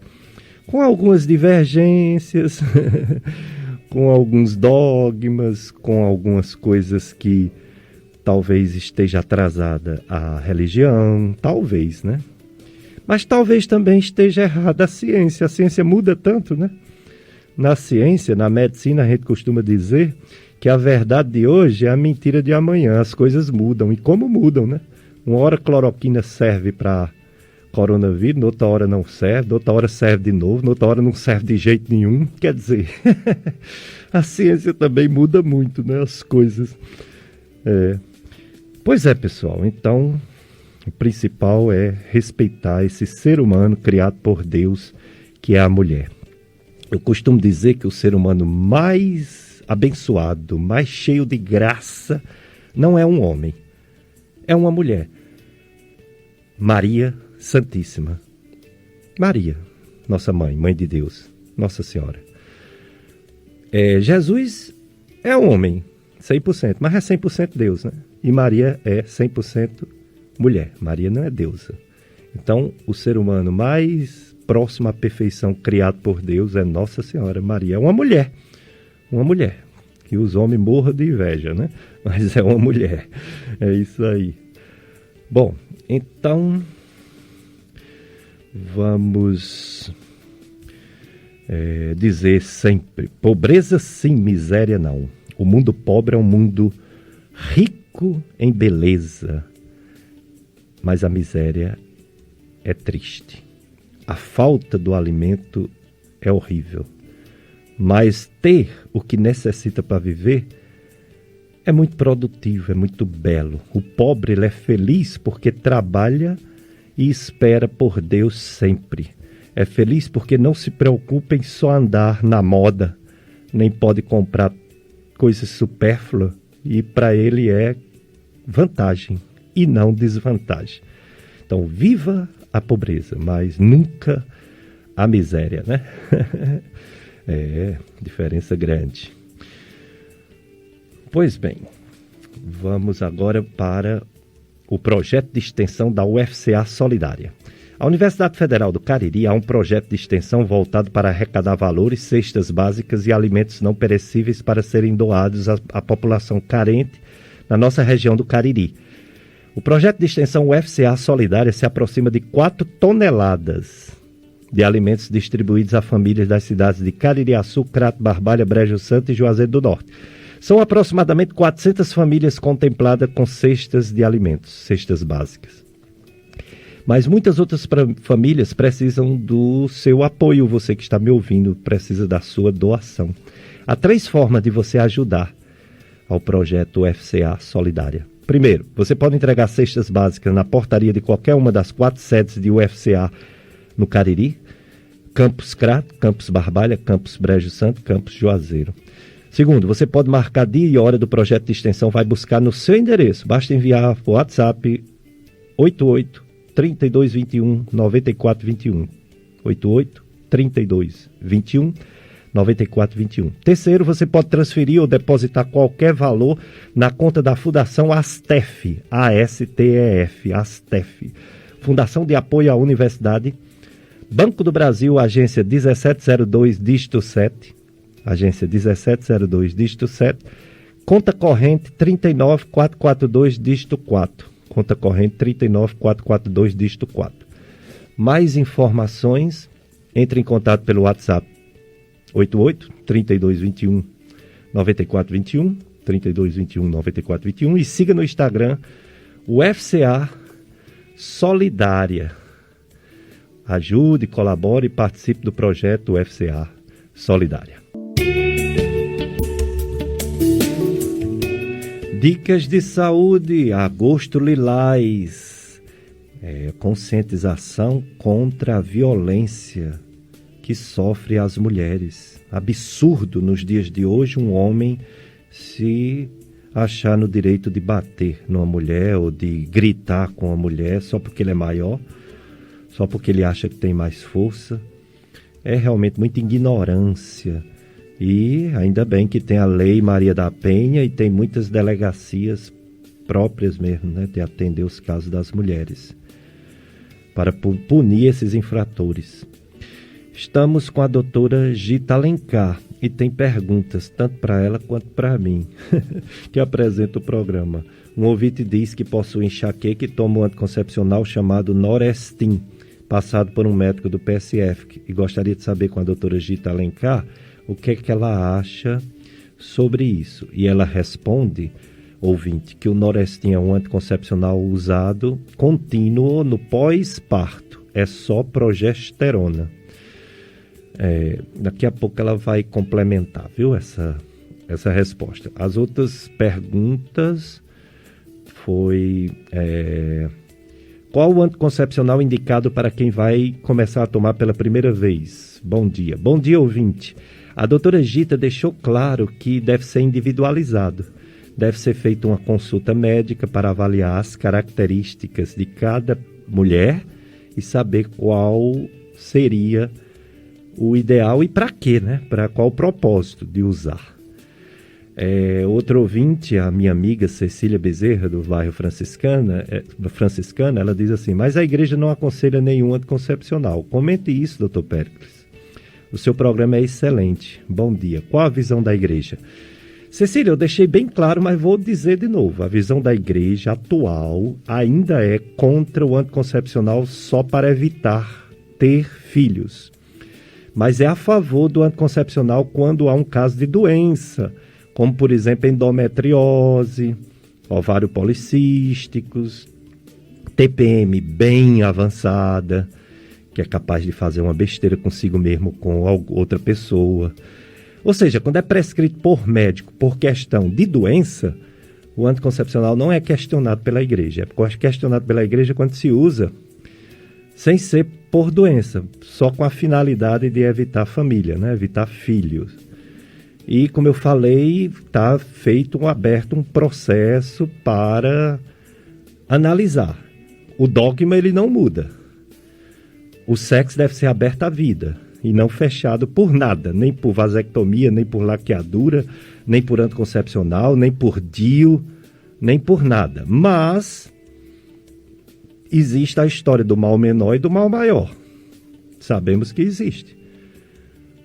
Com algumas divergências, com alguns dogmas, com algumas coisas que talvez esteja atrasada a religião, talvez, né? Mas talvez também esteja errada a ciência muda tanto, né? Na ciência, na medicina, a gente costuma dizer que a verdade de hoje é a mentira de amanhã. As coisas mudam. E como mudam, né? Uma hora cloroquina serve para coronavírus, noutra hora não serve, noutra hora serve de novo, noutra hora não serve de jeito nenhum. Quer dizer, a ciência também muda muito, né? As coisas. Pois é, pessoal. Então, o principal é respeitar esse ser humano criado por Deus, que é a mulher. Eu costumo dizer que o ser humano mais abençoado, mais cheio de graça, não é um homem, é uma mulher. Maria Santíssima. Maria, nossa mãe, mãe de Deus, Nossa Senhora. Jesus é um homem, 100%, mas é 100% Deus, né? E Maria é 100% mulher. Maria não é deusa. Então, o ser humano mais próximo à perfeição criado por Deus é Nossa Senhora. Maria é uma mulher. Uma mulher. Que os homens morram de inveja, né? Mas é uma mulher. É isso aí. Bom, então vamos dizer sempre: pobreza sim, miséria não. O mundo pobre é um mundo rico em beleza, mas a miséria é triste. A falta do alimento é horrível, mas ter o que necessita para viver é muito produtivo, é muito belo. O pobre, ele é feliz porque trabalha e espera por Deus sempre. É feliz porque não se preocupa em só andar na moda, nem pode comprar coisas supérfluas, e para ele é vantagem e não desvantagem. Então, viva a pobreza, mas nunca a miséria, né? Diferença grande. Pois bem, vamos agora para o projeto de extensão da UFCA Solidária. A Universidade Federal do Cariri há um projeto de extensão voltado para arrecadar valores, cestas básicas e alimentos não perecíveis para serem doados à população carente na nossa região do Cariri. O projeto de extensão UFCA Solidária se aproxima de 4 toneladas de alimentos distribuídos a famílias das cidades de Caririaçu, Crato, Barbalha, Brejo Santo e Juazeiro do Norte. São aproximadamente 400 famílias contempladas com cestas de alimentos, cestas básicas. Mas muitas outras famílias precisam do seu apoio. Você que está me ouvindo precisa da sua doação. Há 3 formas de você ajudar ao projeto UFCA Solidária. Primeiro, você pode entregar cestas básicas na portaria de qualquer uma das 4 sedes de UFCA no Cariri: Campus Crato, Campus Barbalha, Campus Brejo Santo, Campus Juazeiro. Segundo, você pode marcar dia e hora do projeto de extensão, vai buscar no seu endereço. Basta enviar o WhatsApp 88-3221-9421. 88-3221-9421. Terceiro, você pode transferir ou depositar qualquer valor na conta da Fundação ASTEF, A-S-T-E-F, ASTEF, Fundação de Apoio à Universidade, Banco do Brasil, agência 1702, dígito 7, agência 1702, dígito 7, conta corrente 39442, dígito 4, conta corrente 39442, dígito 4. Mais informações, entre em contato pelo WhatsApp 88-3221-9421, 3221-9421 e siga no Instagram o UFCA Solidária. Ajude, colabore e participe do projeto UFCA Solidária. Dicas de saúde, agosto lilás, conscientização contra a violência que sofre as mulheres. Absurdo nos dias de hoje um homem se achar no direito de bater numa mulher ou de gritar com a mulher só porque ele é maior, só porque ele acha que tem mais força. É realmente muita ignorância. E ainda bem que tem a Lei Maria da Penha e tem muitas delegacias próprias mesmo, né, de atender os casos das mulheres, para punir esses infratores. Estamos com a doutora Gita Alencar e tem perguntas, tanto para ela quanto para mim, que apresenta o programa. Um ouvinte diz que possui enxaqueca e toma um anticoncepcional chamado Norestin, passado por um médico do PSF, e gostaria de saber com a doutora Gita Alencar o que é que ela acha sobre isso. E ela responde, ouvinte, que o Norestin é um anticoncepcional usado contínuo no pós-parto. É só progesterona. Daqui a pouco ela vai complementar, viu, essa resposta. As outras perguntas foi... qual o anticoncepcional indicado para quem vai começar a tomar pela primeira vez? Bom dia. Bom dia, ouvinte. A doutora Gita deixou claro que deve ser individualizado. Deve ser feita uma consulta médica para avaliar as características de cada mulher e saber qual seria o ideal e para quê, né? Para qual propósito de usar. Outro ouvinte, a minha amiga Cecília Bezerra, do bairro Franciscana, ela diz assim: mas a igreja não aconselha nenhum anticoncepcional. Comente isso, doutor Péricles. O seu programa é excelente. Bom dia. Qual a visão da igreja? Cecília, eu deixei bem claro, mas vou dizer de novo. A visão da igreja atual ainda é contra o anticoncepcional só para evitar ter filhos. Mas é a favor do anticoncepcional quando há um caso de doença, como, por exemplo, endometriose, ovário policísticos, TPM bem avançada, que é capaz de fazer uma besteira consigo mesmo com outra pessoa. Ou seja, quando é prescrito por médico por questão de doença, o anticoncepcional não é questionado pela igreja. É questionado pela igreja quando se usa sem ser por doença, só com a finalidade de evitar família, né? Evitar filhos. E, como eu falei, está aberto um processo para analisar. O dogma ele não muda. O sexo deve ser aberto à vida e não fechado por nada, nem por vasectomia, nem por laqueadura, nem por anticoncepcional, nem por DIU, nem por nada. Mas existe a história do mal menor e do mal maior. Sabemos que existe.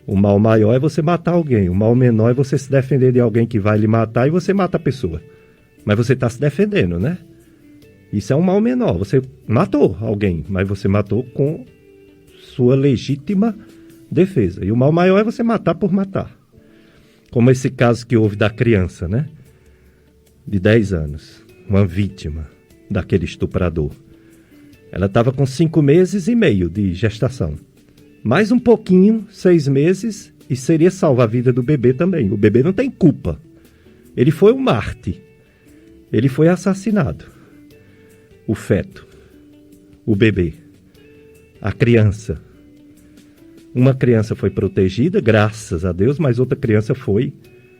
O mal maior é você matar alguém. O mal menor é você se defender de alguém que vai lhe matar e você mata a pessoa. Mas você está se defendendo, né? Isso é um mal menor. Você matou alguém, mas você matou com sua legítima defesa. E o mal maior é você matar por matar. Como esse caso que houve da criança, né? De 10 anos. Uma vítima daquele estuprador. Ela estava com 5 meses e meio de gestação. Mais um pouquinho, 6 meses, e seria salva a vida do bebê também. O bebê não tem culpa. Ele foi um Marte. Ele foi assassinado. O feto. O bebê. A criança. Uma criança foi protegida, graças a Deus, mas outra criança foi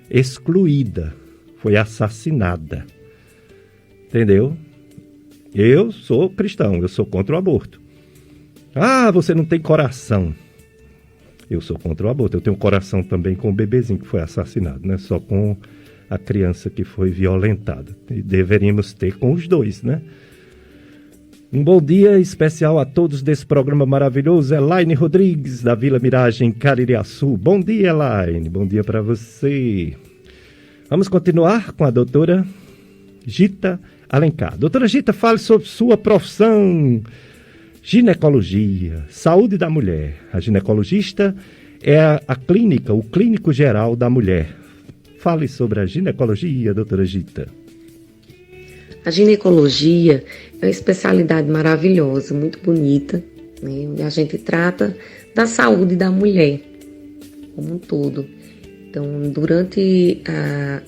excluída. Foi assassinada. Entendeu? Eu sou cristão, eu sou contra o aborto. Ah, você não tem coração. Eu sou contra o aborto. Eu tenho coração também com o bebezinho que foi assassinado, né? Só com a criança que foi violentada. E deveríamos ter com os dois, né? Um bom dia especial a todos desse programa maravilhoso. Elaine Rodrigues, da Vila Miragem, Caririaçu. Bom dia, Elaine. Bom dia para você. Vamos continuar com a doutora Gita Alencar. Doutora Gita, fale sobre sua profissão. Ginecologia, saúde da mulher. A ginecologista é a clínica, o clínico geral da mulher. Fale sobre a ginecologia, doutora Gita. A ginecologia é uma especialidade maravilhosa, muito bonita, né? Onde a gente trata da saúde da mulher como um todo. Então, durante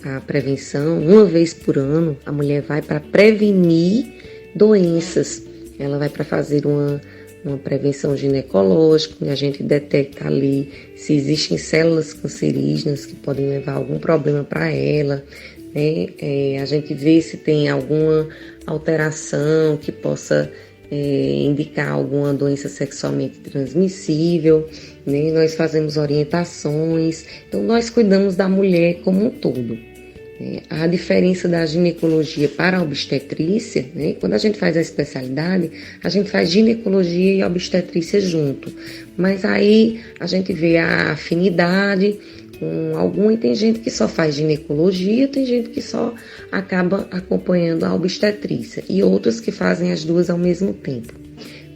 a prevenção, uma vez por ano, a mulher vai para prevenir doenças. Ela vai para fazer uma prevenção ginecológica, onde a gente detecta ali se existem células cancerígenas que podem levar a algum problema para ela, né? A gente vê se tem alguma alteração que possa indicar alguma doença sexualmente transmissível, né? Nós fazemos orientações, então nós cuidamos da mulher como um todo. A diferença da ginecologia para a obstetrícia, né? Quando a gente faz a especialidade, a gente faz ginecologia e obstetrícia junto. Mas aí a gente vê a afinidade com alguma, e tem gente que só faz ginecologia, tem gente que só acaba acompanhando a obstetrícia e outras que fazem as duas ao mesmo tempo.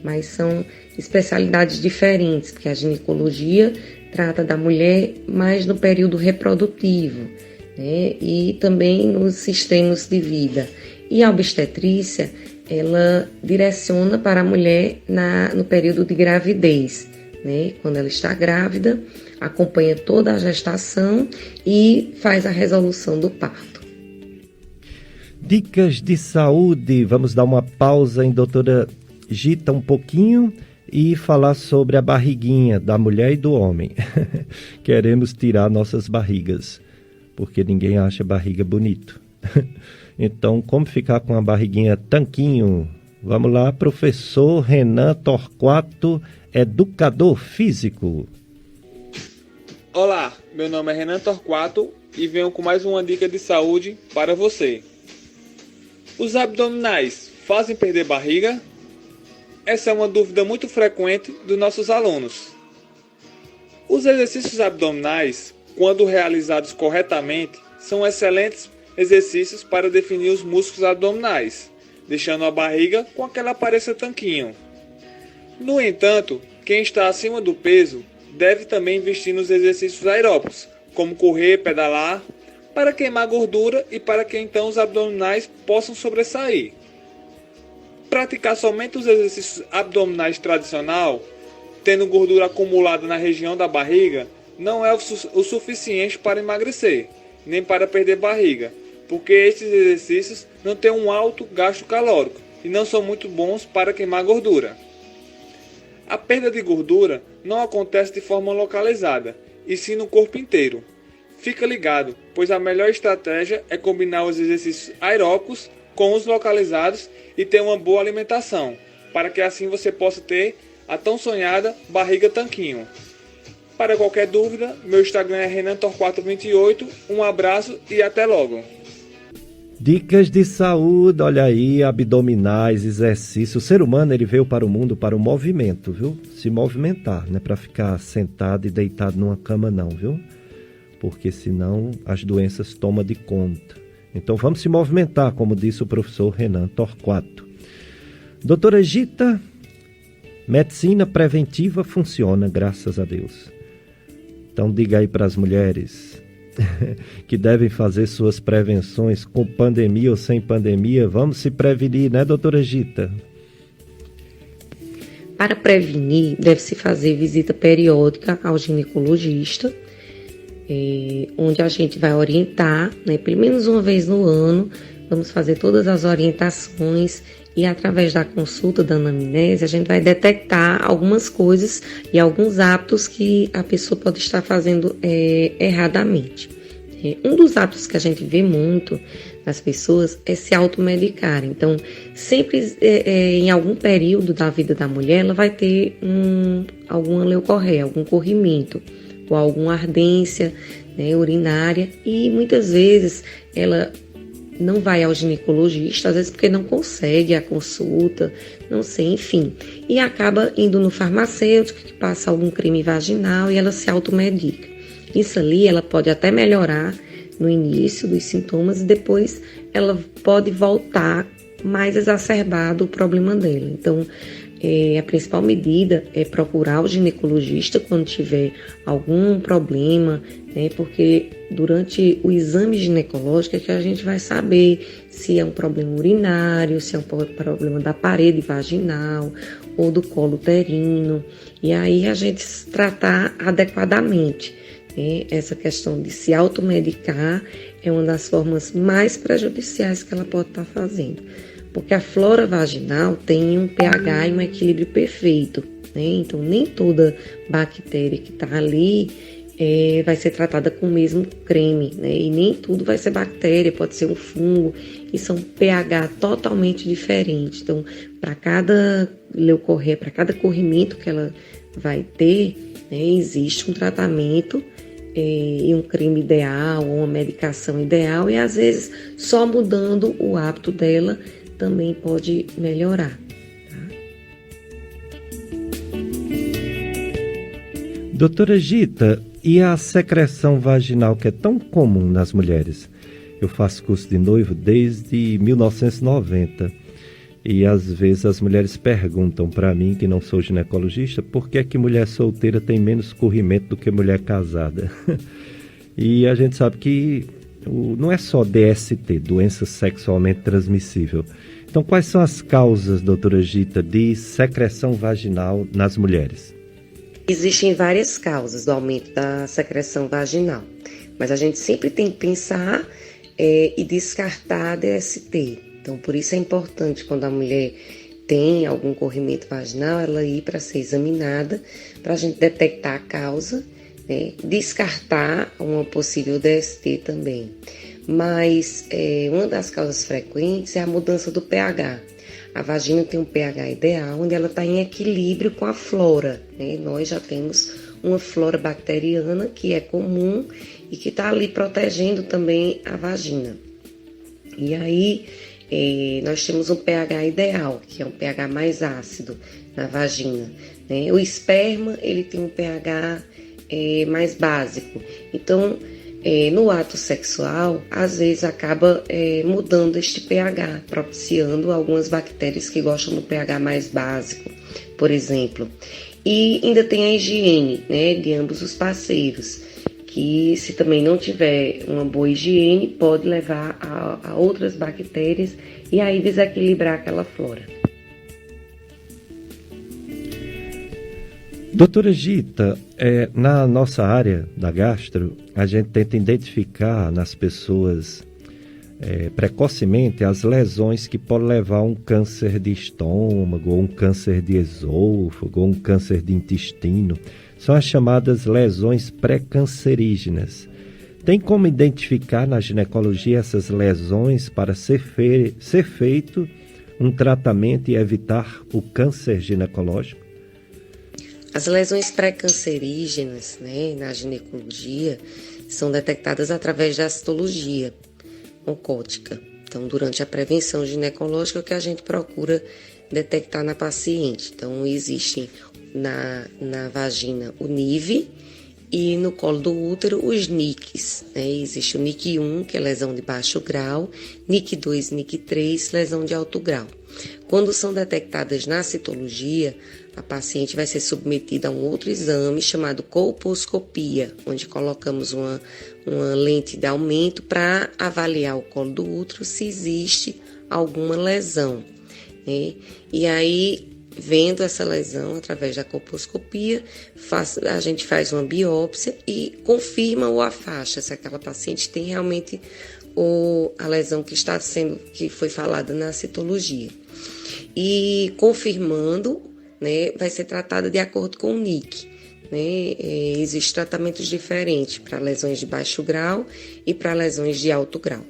Mas são especialidades diferentes, porque a ginecologia trata da mulher mais no período reprodutivo, né? E também nos sistemas de vida. E a obstetrícia, ela direciona para a mulher no período de gravidez, né? Quando ela está grávida, acompanha toda a gestação e faz a resolução do parto. Dicas de saúde. Vamos dar uma pausa em doutora Gita um pouquinho e falar sobre a barriguinha da mulher e do homem. Queremos tirar nossas barrigas, porque ninguém acha barriga bonito. Então, como ficar com a barriguinha tanquinho? Vamos lá, professor Renan Torquato, educador físico. Olá, meu nome é Renan Torquato e venho com mais uma dica de saúde para você. Os abdominais fazem perder barriga? Essa é uma dúvida muito frequente dos nossos alunos. Os exercícios abdominais, quando realizados corretamente, são excelentes exercícios para definir os músculos abdominais, deixando a barriga com aquela aparência tanquinho. No entanto, quem está acima do peso deve também investir nos exercícios aeróbicos, como correr, pedalar, para queimar gordura e para que então os abdominais possam sobressair. Praticar somente os exercícios abdominais tradicional, tendo gordura acumulada na região da barriga, não é o suficiente para emagrecer, nem para perder barriga, porque estes exercícios não têm um alto gasto calórico e não são muito bons para queimar gordura. A perda de gordura não acontece de forma localizada, e sim no corpo inteiro. Fica ligado, pois a melhor estratégia é combinar os exercícios aeróbicos com os localizados e ter uma boa alimentação, para que assim você possa ter a tão sonhada barriga tanquinho. Para qualquer dúvida, meu Instagram é RenanTorquato28. Um abraço e até logo. Dicas de saúde, olha aí, abdominais, exercício. O ser humano, ele veio para o mundo para o movimento, viu? Se movimentar, não é para ficar sentado e deitado numa cama não, viu? Porque senão as doenças tomam de conta. Então vamos se movimentar, como disse o professor Renan Torquato. Doutora Gita, medicina preventiva funciona, graças a Deus. Então diga aí para as mulheres que devem fazer suas prevenções com pandemia ou sem pandemia. Vamos se prevenir, né, doutora Gita? Para prevenir, deve-se fazer visita periódica ao ginecologista, onde a gente vai orientar, né, pelo menos uma vez no ano, vamos fazer todas as orientações e através da consulta da anamnese a gente vai detectar algumas coisas e alguns hábitos que a pessoa pode estar fazendo erradamente. Um dos hábitos que a gente vê muito nas pessoas é se automedicar. Então, sempre em algum período da vida da mulher, ela vai ter alguma leucorreia, algum corrimento ou alguma ardência, né, urinária, e muitas vezes ela não vai ao ginecologista, às vezes porque não consegue a consulta, não sei, enfim, e acaba indo no farmacêutico que passa algum creme vaginal e ela se automedica. Isso ali ela pode até melhorar no início dos sintomas e depois ela pode voltar mais exacerbado o problema dela. Então, a principal medida é procurar o ginecologista quando tiver algum problema, né, porque durante o exame ginecológico é que a gente vai saber se é um problema urinário, se é um problema da parede vaginal ou do colo uterino, e aí a gente tratar adequadamente. Essa questão de se automedicar é uma das formas mais prejudiciais que ela pode estar fazendo, porque a flora vaginal tem um pH e um equilíbrio perfeito, né? Então nem toda bactéria que está ali vai ser tratada com o mesmo creme, né? E nem tudo vai ser bactéria, pode ser um fungo, e são pH totalmente diferentes. Então, para cada leucorreia, para cada corrimento que ela vai ter, né, existe um tratamento e um creme ideal, ou uma medicação ideal, e às vezes só mudando o hábito dela também pode melhorar. Tá? Doutora Gita, e a secreção vaginal que é tão comum nas mulheres? Eu faço curso de noivo desde 1990 e às vezes as mulheres perguntam para mim, que não sou ginecologista, por que é que mulher solteira tem menos corrimento do que mulher casada? E a gente sabe que não é só DST, doença sexualmente transmissível. Então, quais são as causas, doutora Gita, de secreção vaginal nas mulheres? Existem várias causas do aumento da secreção vaginal, mas a gente sempre tem que pensar e descartar a DST. Então, por isso é importante, quando a mulher tem algum corrimento vaginal, ela ir para ser examinada, para a gente detectar a causa, né? Descartar uma possível DST também. Mas uma das causas frequentes é a mudança do pH. A vagina tem um pH ideal, onde ela está em equilíbrio com a flora, né? Nós já temos uma flora bacteriana que é comum e que está ali protegendo também a vagina. E aí, nós temos um pH ideal, que é um pH mais ácido na vagina, né? O esperma, ele tem um pH mais básico. Então, no ato sexual, às vezes acaba mudando este pH, propiciando algumas bactérias que gostam do pH mais básico, por exemplo. E ainda tem a higiene, né, de ambos os parceiros, que se também não tiver uma boa higiene, pode levar a outras bactérias e aí desequilibrar aquela flora. Doutora Gita, na nossa área da gastro, a gente tenta identificar nas pessoas precocemente as lesões que podem levar a um câncer de estômago, ou um câncer de esôfago, ou um câncer de intestino. São as chamadas lesões pré-cancerígenas. Tem como identificar na ginecologia essas lesões para ser feito um tratamento e evitar o câncer ginecológico? As lesões pré-cancerígenas, né, na ginecologia são detectadas através da citologia oncótica. Então, durante a prevenção ginecológica, o que a gente procura detectar na paciente. Então, existem na vagina o NIV E no colo do útero, os NICs, né? Existe o NIC 1, que é lesão de baixo grau, NIC 2, NIC 3, lesão de alto grau. Quando são detectadas na citologia, a paciente vai ser submetida a um outro exame chamado colposcopia, onde colocamos uma lente de aumento para avaliar o colo do útero se existe alguma lesão, né? E aí, vendo essa lesão através da colposcopia, a gente faz uma biópsia e confirma ou afasta se aquela paciente tem realmente a lesão que foi falada na citologia. E confirmando, né, vai ser tratada de acordo com o NIC. Né? Existem tratamentos diferentes para lesões de baixo grau e para lesões de alto grau.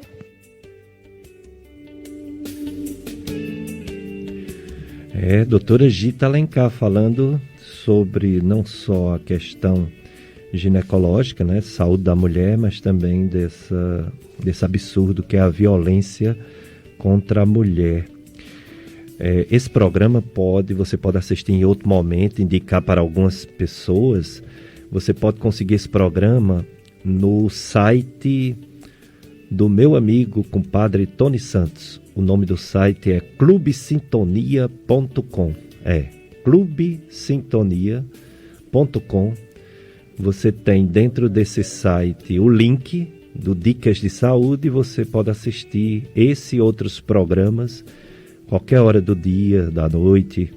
Doutora Gita Alencar falando sobre não só a questão ginecológica, né, saúde da mulher, mas também desse absurdo que é a violência contra a mulher. Esse programa você pode assistir em outro momento, indicar para algumas pessoas. Você pode conseguir esse programa no site do meu amigo, compadre Tony Santos. O nome do site é clubesintonia.com. clubesintonia.com. Você tem dentro desse site o link do Dicas de Saúde e você pode assistir esse e outros programas qualquer hora do dia, da noite.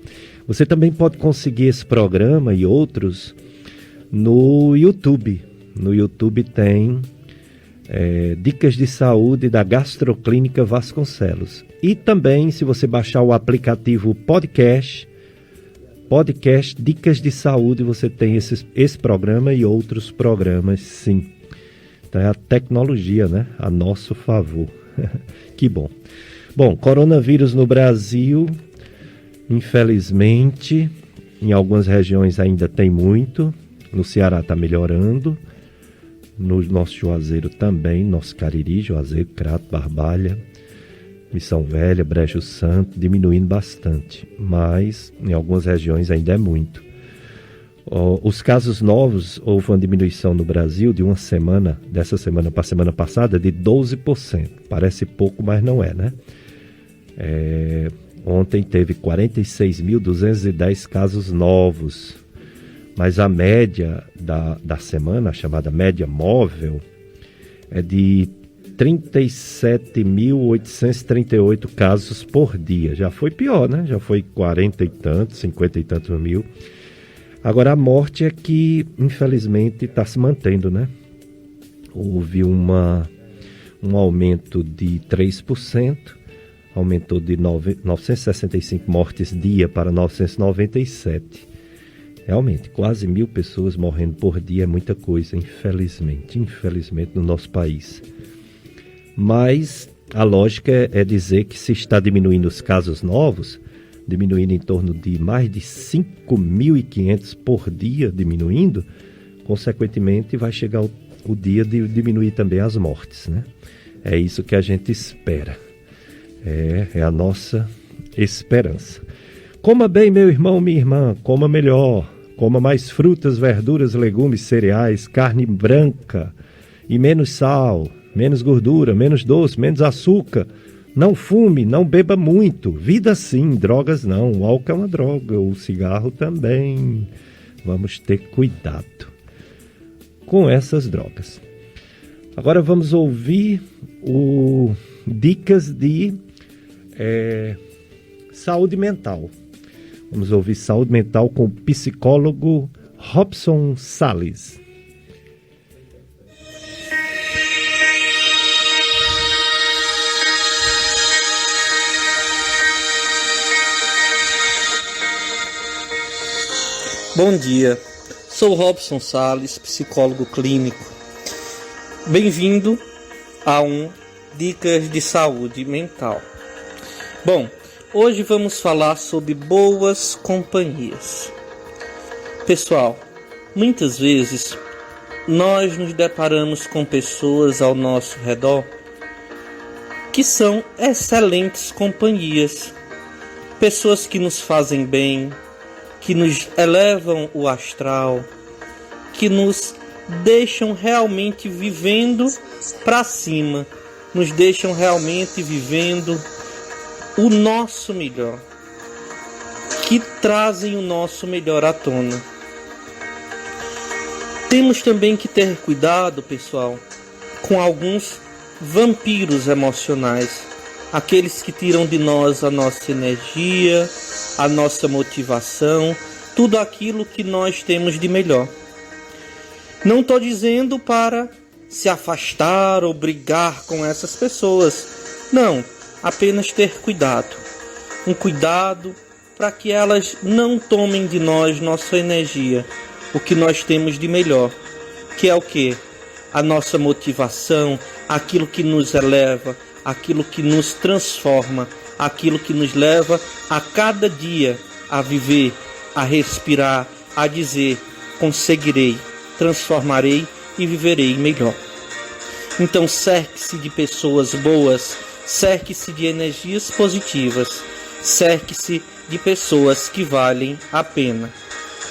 Você também pode conseguir esse programa e outros no YouTube. No YouTube tem Dicas de Saúde da Gastroclínica Vasconcelos. E também, se você baixar o aplicativo Podcast Dicas de Saúde, você tem esse programa e outros programas, sim. Então é a tecnologia, né, a nosso favor. Que bom. Bom, coronavírus no Brasil, infelizmente, em algumas regiões ainda tem muito. No Ceará está melhorando. No nosso Juazeiro também, nosso Cariri, Juazeiro, Crato, Barbalha, Missão Velha, Brejo Santo, diminuindo bastante. Mas em algumas regiões ainda é muito. Os casos novos, houve uma diminuição no Brasil de uma semana, dessa semana para a semana passada, de 12%. Parece pouco, mas não é, né? Ontem teve 46.210 casos novos, mas a média da semana, a chamada média móvel, é de 37.838 casos por dia. Já foi pior, né? Já foi 40 e tantos, 50 e tantos mil. Agora a morte é que, infelizmente, está se mantendo, né? Houve um aumento de 3%, aumentou de 965 mortes dia para 997. Realmente, quase 1.000 pessoas morrendo por dia é muita coisa, infelizmente, no nosso país. Mas a lógica é dizer que se está diminuindo os casos novos, diminuindo em torno de mais de 5.500 por dia, diminuindo, consequentemente vai chegar o dia de diminuir também as mortes, né? É isso que a gente espera. É a nossa esperança. Coma bem, meu irmão, minha irmã, coma melhor, coma mais frutas, verduras, legumes, cereais, carne branca e menos sal, menos gordura, menos doce, menos açúcar. Não fume, não beba muito. Vida sim, drogas não. O álcool é uma droga, o cigarro também. Vamos ter cuidado com essas drogas. Agora vamos ouvir dicas de saúde mental. Vamos ouvir saúde mental com o psicólogo Robson Salles. Bom dia, sou Robson Salles, psicólogo clínico. Bem-vindo a Dicas de Saúde Mental. Bom, hoje vamos falar sobre boas companhias. Pessoal, muitas vezes nós nos deparamos com pessoas ao nosso redor que são excelentes companhias, pessoas que nos fazem bem, que nos elevam o astral, que nos deixam realmente vivendo para cima, nos deixam realmente vivendo o nosso melhor, que trazem o nosso melhor à tona. Temos também que ter cuidado, pessoal, com alguns vampiros emocionais, aqueles que tiram de nós a nossa energia, a nossa motivação, tudo aquilo que nós temos de melhor. Não estou dizendo para se afastar ou brigar com essas pessoas. Não, apenas ter cuidado. Um cuidado para que elas não tomem de nós nossa energia, o que nós temos de melhor, que é o quê? A nossa motivação, aquilo que nos eleva, aquilo que nos transforma, aquilo que nos leva a cada dia a viver, a respirar, a dizer: conseguirei, transformarei e viverei melhor. Então cerque-se de pessoas boas, cerque-se de energias positivas, cerque-se de pessoas que valem a pena.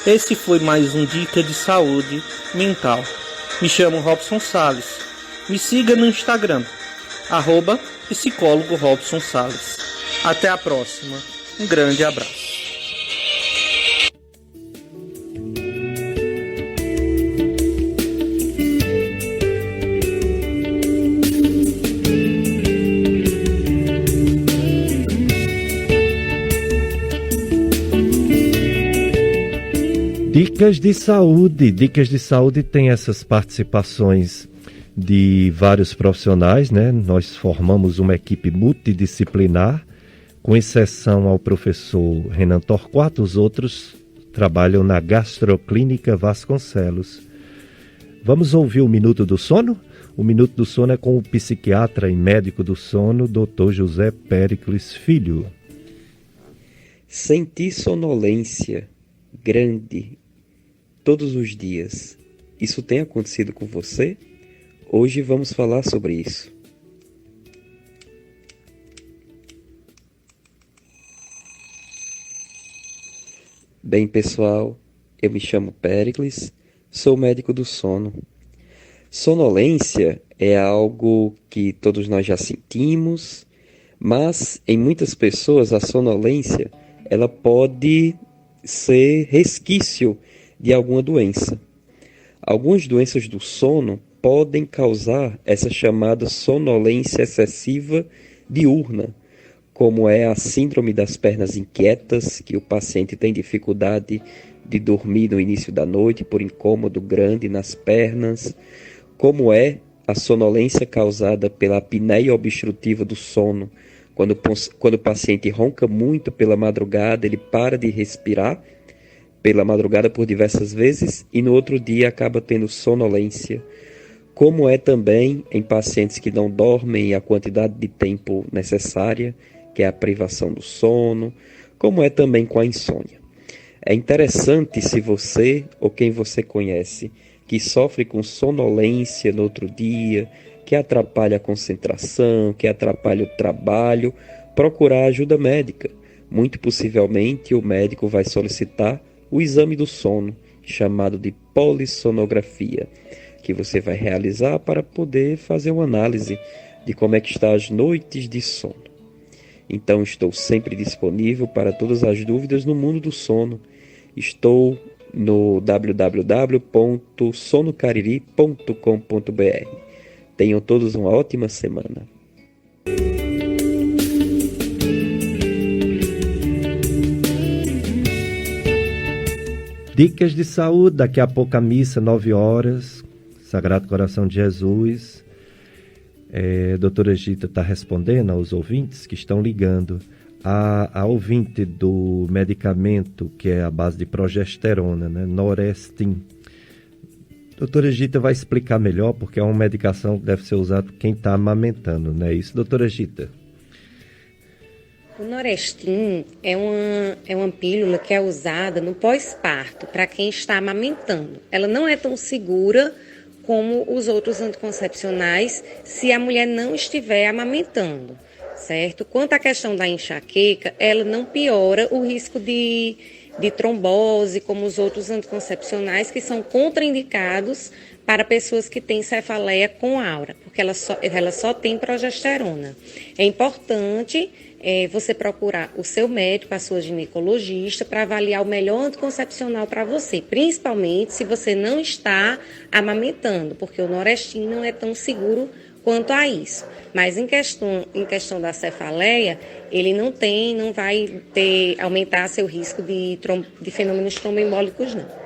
Esse foi mais um Dica de Saúde Mental. Me chamo Robson Salles. Me siga no Instagram, @psicólogo Robson Salles. Até a próxima. Um grande abraço. Dicas de saúde. Dicas de saúde tem essas participações de vários profissionais, né? Nós formamos uma equipe multidisciplinar, com exceção ao professor Renan Torquato, os outros trabalham na Gastroclínica Vasconcelos. Vamos ouvir o Minuto do Sono? O Minuto do Sono é com o psiquiatra e médico do sono, Dr. José Péricles Filho. Sentir sonolência grande todos os dias. Isso tem acontecido com você? Hoje vamos falar sobre isso. Bem, pessoal, eu me chamo Péricles, sou médico do sono. Sonolência é algo que todos nós já sentimos, mas em muitas pessoas a sonolência ela pode ser resquício de alguma doença. Algumas doenças do sono podem causar essa chamada sonolência excessiva diurna, como é a síndrome das pernas inquietas, que o paciente tem dificuldade de dormir no início da noite por incômodo grande nas pernas, como é a sonolência causada pela apneia obstrutiva do sono, quando o paciente ronca muito pela madrugada, ele para de respirar pela madrugada por diversas vezes e no outro dia acaba tendo sonolência. Como é também em pacientes que não dormem a quantidade de tempo necessária, que é a privação do sono, como é também com a insônia. É interessante se você ou quem você conhece que sofre com sonolência no outro dia, que atrapalha a concentração, que atrapalha o trabalho, procurar ajuda médica. Muito possivelmente o médico vai solicitar o exame do sono, chamado de polissonografia, que você vai realizar para poder fazer uma análise de como é que estão as noites de sono. Então estou sempre disponível para todas as dúvidas no mundo do sono. Estou no www.sonocariri.com.br. Tenham todos uma ótima semana. Dicas de saúde, daqui a pouco a missa, 9 horas, Sagrado Coração de Jesus. Doutora Gita está respondendo aos ouvintes que estão ligando. A ouvinte do medicamento, que é a base de progesterona, né, Norestin. Doutora Gita vai explicar melhor, porque é uma medicação que deve ser usada por quem está amamentando, não é isso, doutora Gita? O Norestin é uma pílula que é usada no pós-parto para quem está amamentando. Ela não é tão segura como os outros anticoncepcionais se a mulher não estiver amamentando. certo? Quanto à questão da enxaqueca, ela não piora o risco de trombose, como os outros anticoncepcionais, que são contraindicados para pessoas que têm cefaleia com aura, porque ela só tem progesterona. É importante você procurar o seu médico, a sua ginecologista, para avaliar o melhor anticoncepcional para você, principalmente se você não está amamentando, porque o Norestim não é tão seguro quanto a isso. Mas em questão da cefaleia, ele não vai aumentar seu risco de fenômenos tromboembólicos, não.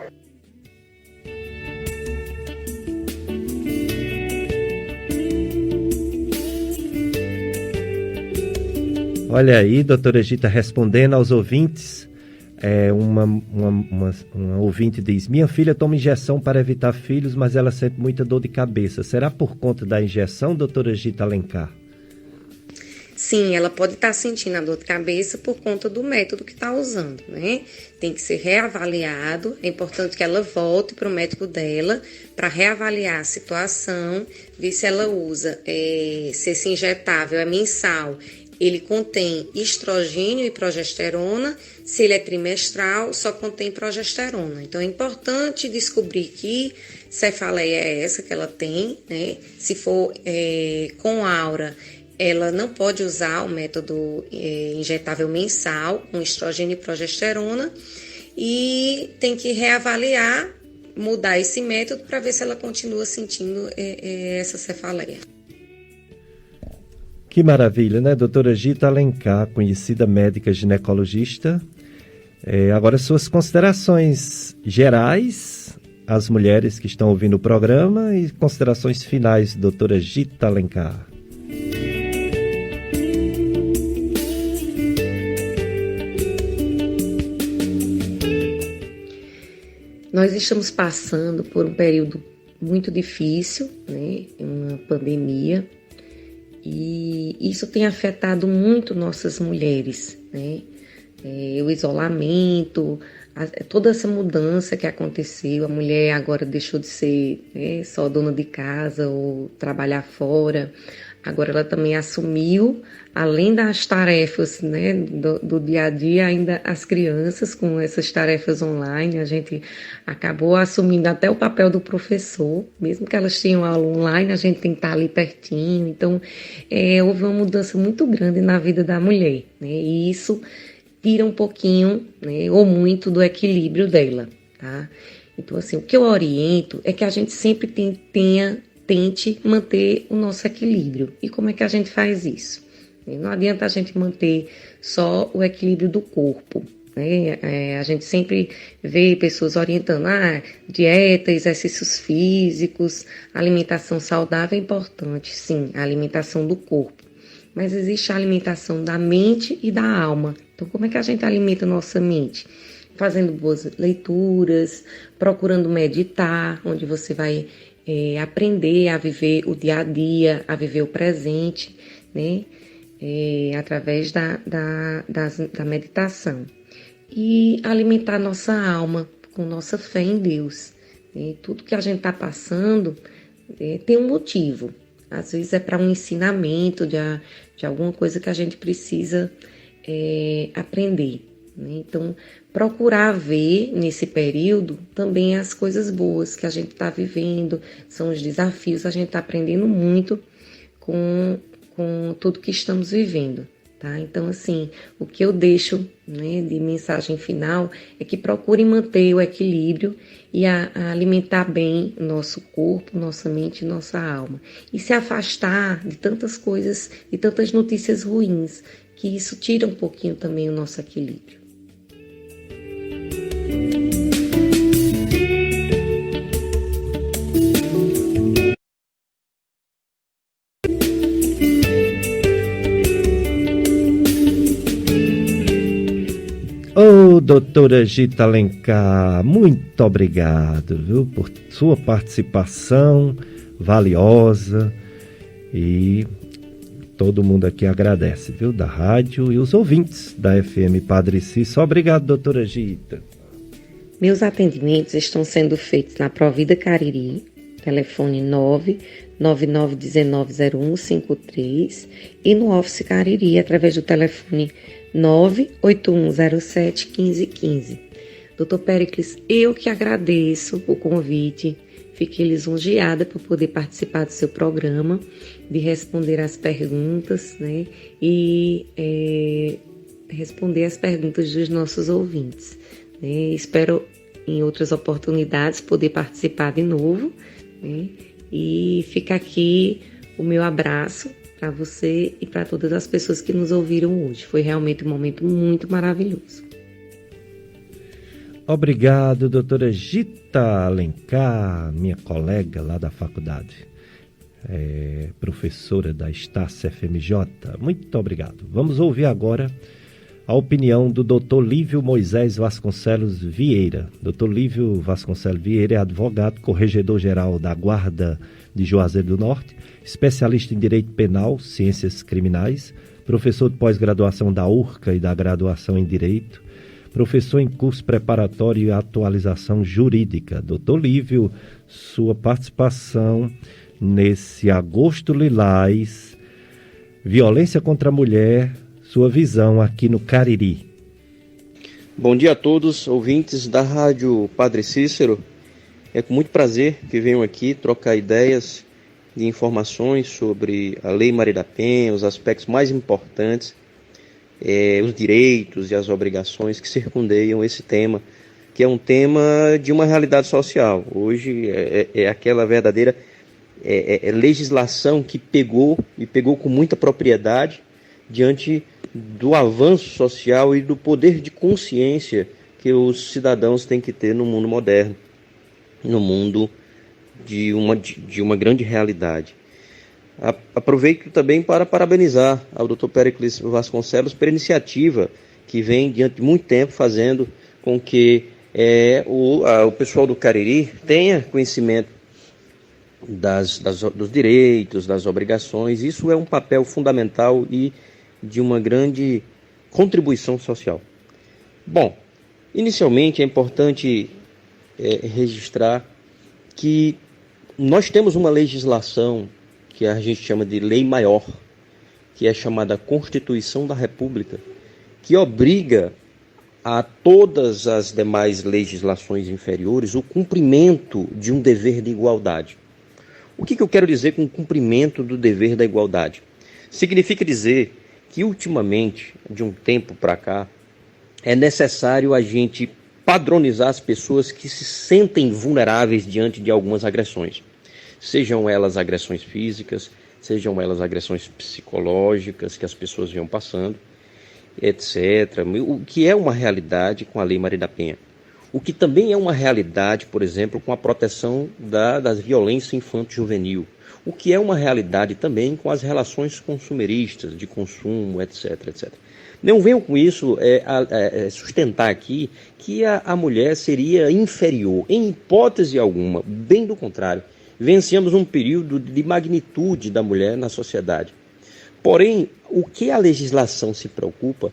Olha aí, doutora Gita, respondendo aos ouvintes, uma ouvinte diz: minha filha toma injeção para evitar filhos, mas ela sente muita dor de cabeça. Será por conta da injeção, doutora Gita Alencar? Sim, ela pode estar sentindo a dor de cabeça por conta do método que está usando, né? Tem que ser reavaliado, é importante que ela volte para o médico dela para reavaliar a situação, ver se ela usa, se esse injetável é mensal, ele contém estrogênio e progesterona, se ele é trimestral, só contém progesterona. Então, é importante descobrir que cefaleia é essa que ela tem, né? Se for com aura, ela não pode usar o método injetável mensal, com estrogênio e progesterona, e tem que reavaliar, mudar esse método para ver se ela continua sentindo essa cefaleia. Que maravilha, né? Doutora Gita Alencar, conhecida médica ginecologista. Agora, suas considerações gerais, as mulheres que estão ouvindo o programa, e considerações finais, doutora Gita Alencar. Nós estamos passando por um período muito difícil, né? Uma pandemia. E isso tem afetado muito nossas mulheres, né? O isolamento, toda essa mudança que aconteceu. A mulher agora deixou de ser, né, só dona de casa ou trabalhar fora. Agora ela também assumiu, além das tarefas, né, do dia a dia, ainda as crianças com essas tarefas online. A gente acabou assumindo até o papel do professor, mesmo que elas tenham aula online, a gente tem que estar ali pertinho. Então, houve uma mudança muito grande na vida da mulher, né, e isso tira um pouquinho, né, ou muito do equilíbrio dela, tá? Então, assim, o que eu oriento é que a gente sempre tente manter o nosso equilíbrio. E como é que a gente faz isso? Não adianta a gente manter só o equilíbrio do corpo, né? A gente sempre vê pessoas orientando, dieta, exercícios físicos, alimentação saudável é importante, sim, a alimentação do corpo. Mas existe a alimentação da mente e da alma. Então, como é que a gente alimenta a nossa mente? Fazendo boas leituras, procurando meditar, onde você vai aprender a viver o dia a dia, a viver o presente, né? Através da meditação. E alimentar nossa alma com nossa fé em Deus. Tudo que a gente está passando tem um motivo. Às vezes é para um ensinamento de alguma coisa que a gente precisa aprender, né? Então, procurar ver nesse período também as coisas boas que a gente está vivendo, são os desafios, a gente está aprendendo muito com tudo que estamos vivendo, tá? Então, assim, o que eu deixo, né, de mensagem final é que procurem manter o equilíbrio e a alimentar bem o nosso corpo, nossa mente e nossa alma. E se afastar de tantas coisas, de tantas notícias ruins, que isso tira um pouquinho também o nosso equilíbrio. Doutora Gita Alencar, muito obrigado, viu, por sua participação valiosa, e todo mundo aqui agradece, viu, da rádio e os ouvintes da FM Padre Cícero. Obrigado, doutora Gita. Meus atendimentos estão sendo feitos na Provida Cariri, telefone 99190153 e no Office Cariri através do telefone 981071515. Dr. Péricles, eu que agradeço o convite, fiquei lisonjeada por poder participar do seu programa, de responder às perguntas, né, e responder às perguntas dos nossos ouvintes. Né. Espero em outras oportunidades poder participar de novo, né, e fica aqui o meu abraço para você e para todas as pessoas que nos ouviram hoje. Foi realmente um momento muito maravilhoso. Obrigado, doutora Gita Alencar, minha colega lá da faculdade, professora da Estácio FMJ. Muito obrigado. Vamos ouvir agora a opinião do doutor Lívio Moisés Vasconcelos Vieira. Doutor Lívio Vasconcelos Vieira é advogado, corregedor-geral da Guarda de Juazeiro do Norte, especialista em Direito Penal, Ciências Criminais, professor de pós-graduação da URCA e da graduação em Direito, professor em curso preparatório e atualização jurídica. Doutor Lívio, sua participação nesse Agosto Lilás, violência contra a mulher, sua visão aqui no Cariri. Bom dia a todos, ouvintes da Rádio Padre Cícero. É com muito prazer que venho aqui trocar ideias de informações sobre a Lei Maria da Penha, os aspectos mais importantes, os direitos e as obrigações que circundeiam esse tema, que é um tema de uma realidade social. Hoje é aquela verdadeira legislação que pegou com muita propriedade diante do avanço social e do poder de consciência que os cidadãos têm que ter no mundo moderno, no mundo de uma grande realidade. Aproveito também para parabenizar ao Dr. Péricles Vasconcelos pela iniciativa que vem diante de muito tempo fazendo com que o pessoal do Cariri tenha conhecimento dos direitos, das obrigações. Isso é um papel fundamental e de uma grande contribuição social. Bom, inicialmente é importante registrar que nós temos uma legislação que a gente chama de Lei Maior, que é chamada Constituição da República, que obriga a todas as demais legislações inferiores o cumprimento de um dever de igualdade. O que eu quero dizer com o cumprimento do dever da igualdade? Significa dizer que, ultimamente, de um tempo para cá, é necessário a gente padronizar as pessoas que se sentem vulneráveis diante de algumas agressões. Sejam elas agressões físicas, sejam elas agressões psicológicas que as pessoas venham passando, etc. O que é uma realidade com a Lei Maria da Penha. O que também é uma realidade, por exemplo, com a proteção das violências infanto-juvenil. O que é uma realidade também com as relações consumeristas, de consumo, etc, etc. Não venham com isso sustentar aqui que a mulher seria inferior, em hipótese alguma, bem do contrário. Vencemos um período de magnitude da mulher na sociedade. Porém, o que a legislação se preocupa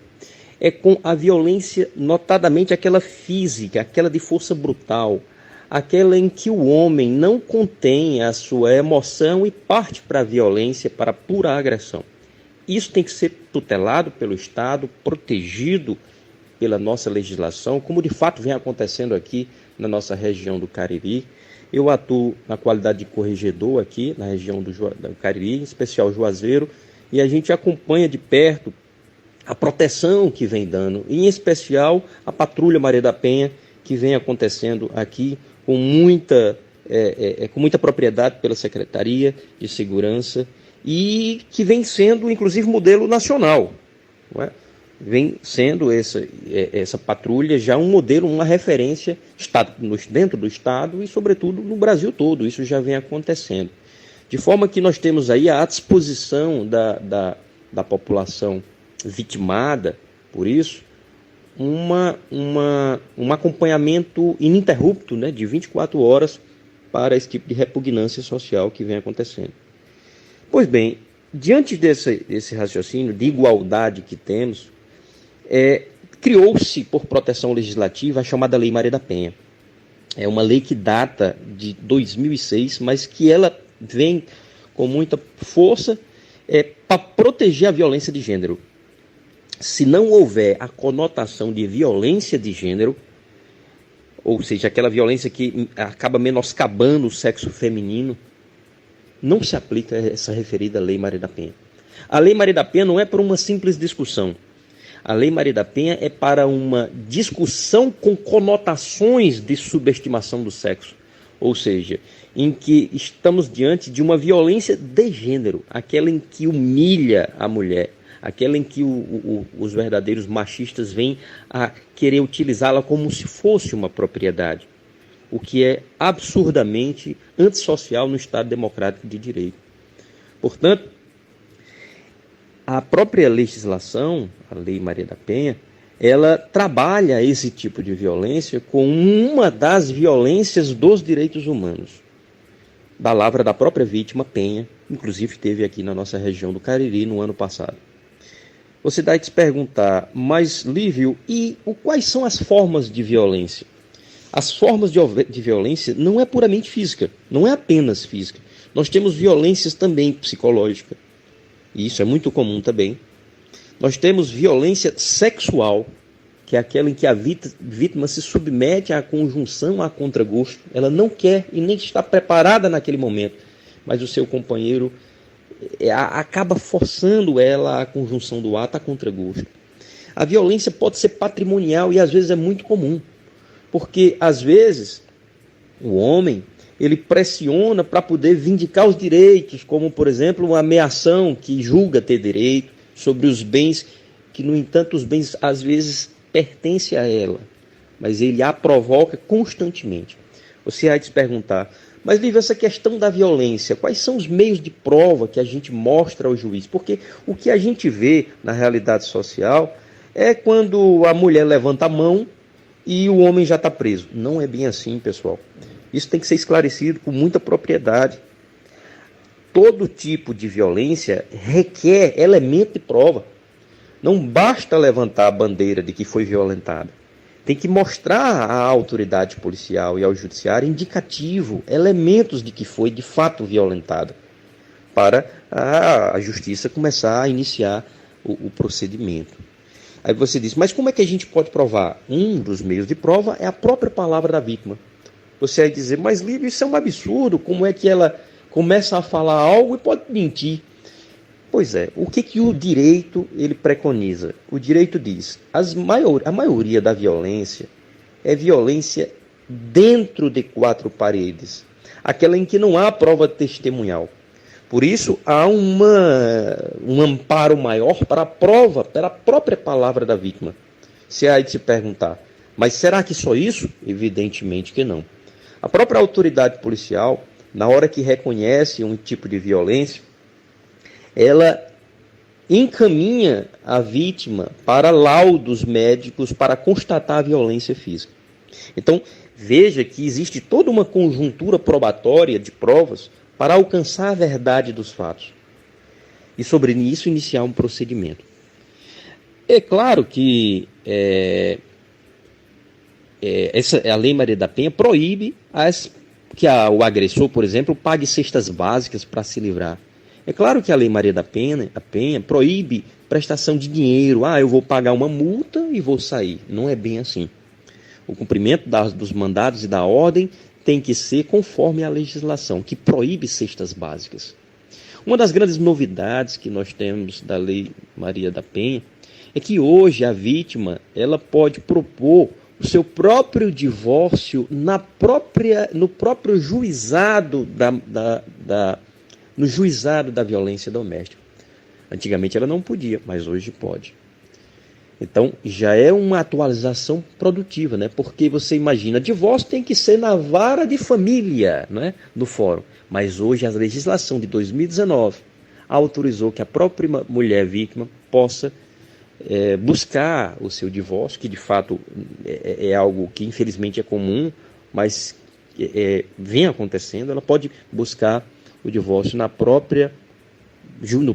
é com a violência, notadamente aquela física, aquela de força brutal, aquela em que o homem não contém a sua emoção e parte para a violência, para a pura agressão. Isso tem que ser tutelado pelo Estado, protegido pela nossa legislação, como de fato vem acontecendo aqui na nossa região do Cariri. Eu atuo na qualidade de corregedor aqui na região do Cariri, em especial Juazeiro, e a gente acompanha de perto a proteção que vem dando, em especial a Patrulha Maria da Penha, que vem acontecendo aqui com muita propriedade pela Secretaria de Segurança e que vem sendo, inclusive, modelo nacional. Não é? Vem sendo essa patrulha já um modelo, uma referência dentro do Estado e, sobretudo, no Brasil todo. Isso já vem acontecendo. De forma que nós temos aí à disposição da população vitimada por isso, um acompanhamento ininterrupto, né, de 24 horas para esse tipo de repugnância social que vem acontecendo. Pois bem, diante desse raciocínio de igualdade que temos, criou-se por proteção legislativa a chamada Lei Maria da Penha. É uma lei que data de 2006, mas que ela vem com muita força, para proteger a violência de gênero. Se não houver a conotação de violência de gênero, ou seja, aquela violência que acaba menoscabando o sexo feminino, não se aplica essa referida Lei Maria da Penha. A Lei Maria da Penha não é por uma simples discussão. A Lei Maria da Penha é para uma discussão com conotações de subestimação do sexo. Ou seja, em que estamos diante de uma violência de gênero, aquela em que humilha a mulher, aquela em que os verdadeiros machistas vêm a querer utilizá-la como se fosse uma propriedade, o que é absurdamente antissocial no Estado democrático de direito. Portanto, a própria legislação, a Lei Maria da Penha, ela trabalha esse tipo de violência com uma das violências dos direitos humanos. Da lavra da própria vítima, Penha, inclusive esteve aqui na nossa região do Cariri no ano passado. Você dá de se perguntar, mas Lívio, quais são as formas de violência? As formas de violência não é puramente física, não é apenas física. Nós temos violências também psicológicas, e isso é muito comum também. Nós temos violência sexual, que é aquela em que a vítima se submete à conjunção, a contragosto. Ela não quer e nem está preparada naquele momento, mas o seu companheiro acaba forçando ela à conjunção do ato, a contragosto. A violência pode ser patrimonial e às vezes é muito comum, porque às vezes o homem ele pressiona para poder vindicar os direitos, como por exemplo uma ameação que julga ter direito sobre os bens, que no entanto os bens às vezes pertencem a ela, mas ele a provoca constantemente. Você há de se perguntar, mas Lívio, essa questão da violência, quais são os meios de prova que a gente mostra ao juiz? Porque o que a gente vê na realidade social é quando a mulher levanta a mão e o homem já está preso. Não é bem assim, pessoal. Isso tem que ser esclarecido com muita propriedade. Todo tipo de violência requer elemento de prova. Não basta levantar a bandeira de que foi violentado. Tem que mostrar à autoridade policial e ao judiciário indicativo, elementos de que foi de fato violentada, para a justiça começar a iniciar o procedimento. Aí você diz, mas como é que a gente pode provar? Um dos meios de prova é a própria palavra da vítima. Você vai dizer, mas Lívio, isso é um absurdo, como é que ela começa a falar algo e pode mentir? Pois é, o que o direito ele preconiza? O direito diz, a maioria da violência é violência dentro de quatro paredes, aquela em que não há prova testemunhal. Por isso, há um amparo maior para a prova, para a própria palavra da vítima. Se há de se perguntar, mas será que só isso? Evidentemente que não. A própria autoridade policial, na hora que reconhece um tipo de violência, ela encaminha a vítima para laudos médicos para constatar a violência física. Então, veja que existe toda uma conjuntura probatória de provas para alcançar a verdade dos fatos. E sobre isso iniciar um procedimento. É claro que a Lei Maria da Penha proíbe que o agressor, por exemplo, pague cestas básicas para se livrar. É claro que a Lei Maria da Penha proíbe prestação de dinheiro. Eu vou pagar uma multa e vou sair. Não é bem assim. O cumprimento dos mandados e da ordem tem que ser conforme a legislação, que proíbe cestas básicas. Uma das grandes novidades que nós temos da Lei Maria da Penha é que hoje a vítima ela pode propor o seu próprio divórcio no próprio juizado no juizado da violência doméstica. Antigamente ela não podia, mas hoje pode. Então, já é uma atualização produtiva, né? Porque você imagina, divórcio tem que ser na vara de família, né? No fórum. Mas hoje a legislação de 2019 autorizou que a própria mulher vítima possa buscar o seu divórcio, que de fato é algo que infelizmente é comum, mas vem acontecendo. Ela pode buscar o divórcio no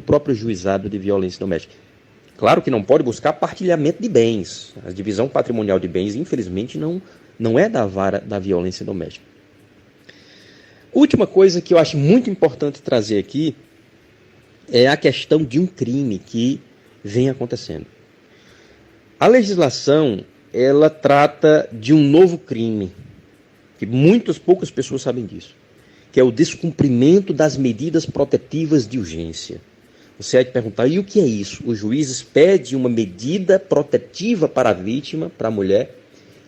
próprio juizado de violência doméstica. Claro que não pode buscar partilhamento de bens. A divisão patrimonial de bens, infelizmente, não é da vara da violência doméstica. Última coisa que eu acho muito importante trazer aqui é a questão de um crime que vem acontecendo. A legislação, ela trata de um novo crime, que poucas pessoas sabem disso, que é o descumprimento das medidas protetivas de urgência. Você vai te perguntar, e o que é isso? Os juízes pedem uma medida protetiva para a vítima, para a mulher,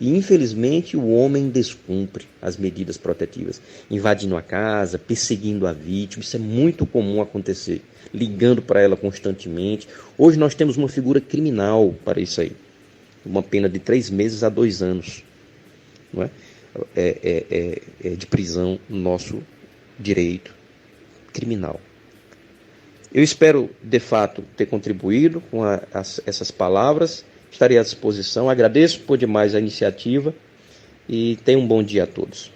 e infelizmente o homem descumpre as medidas protetivas, invadindo a casa, perseguindo a vítima. Isso é muito comum acontecer, ligando para ela constantemente. Hoje nós temos uma figura criminal para isso aí, uma pena de 3 meses a 2 anos, não é? De prisão no nosso direito criminal. Eu espero, de fato, ter contribuído com essas palavras. Estarei à disposição. Agradeço por demais a iniciativa e tenha um bom dia a todos.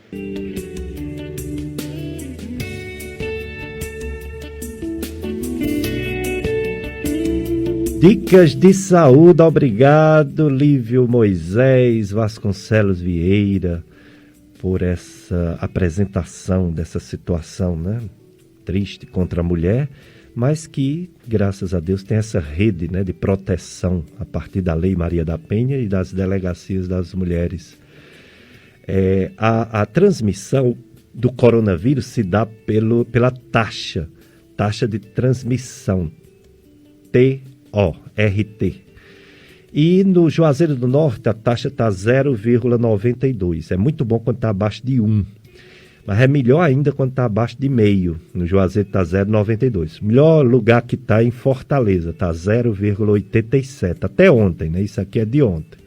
Dicas de saúde, obrigado Lívio Moisés Vasconcelos Vieira por essa apresentação dessa situação, né, triste contra a mulher, mas que, graças a Deus, tem essa rede, né, de proteção a partir da Lei Maria da Penha e das delegacias das mulheres. A transmissão do coronavírus se dá pela taxa de transmissão, TORT. E no Juazeiro do Norte a taxa está 0,92. É muito bom quando está abaixo de 1. Mas é melhor ainda quando está abaixo de meio. No Juazeiro está 0,92. O melhor lugar que está em Fortaleza, está 0,87. Até ontem, né? Isso aqui é de ontem.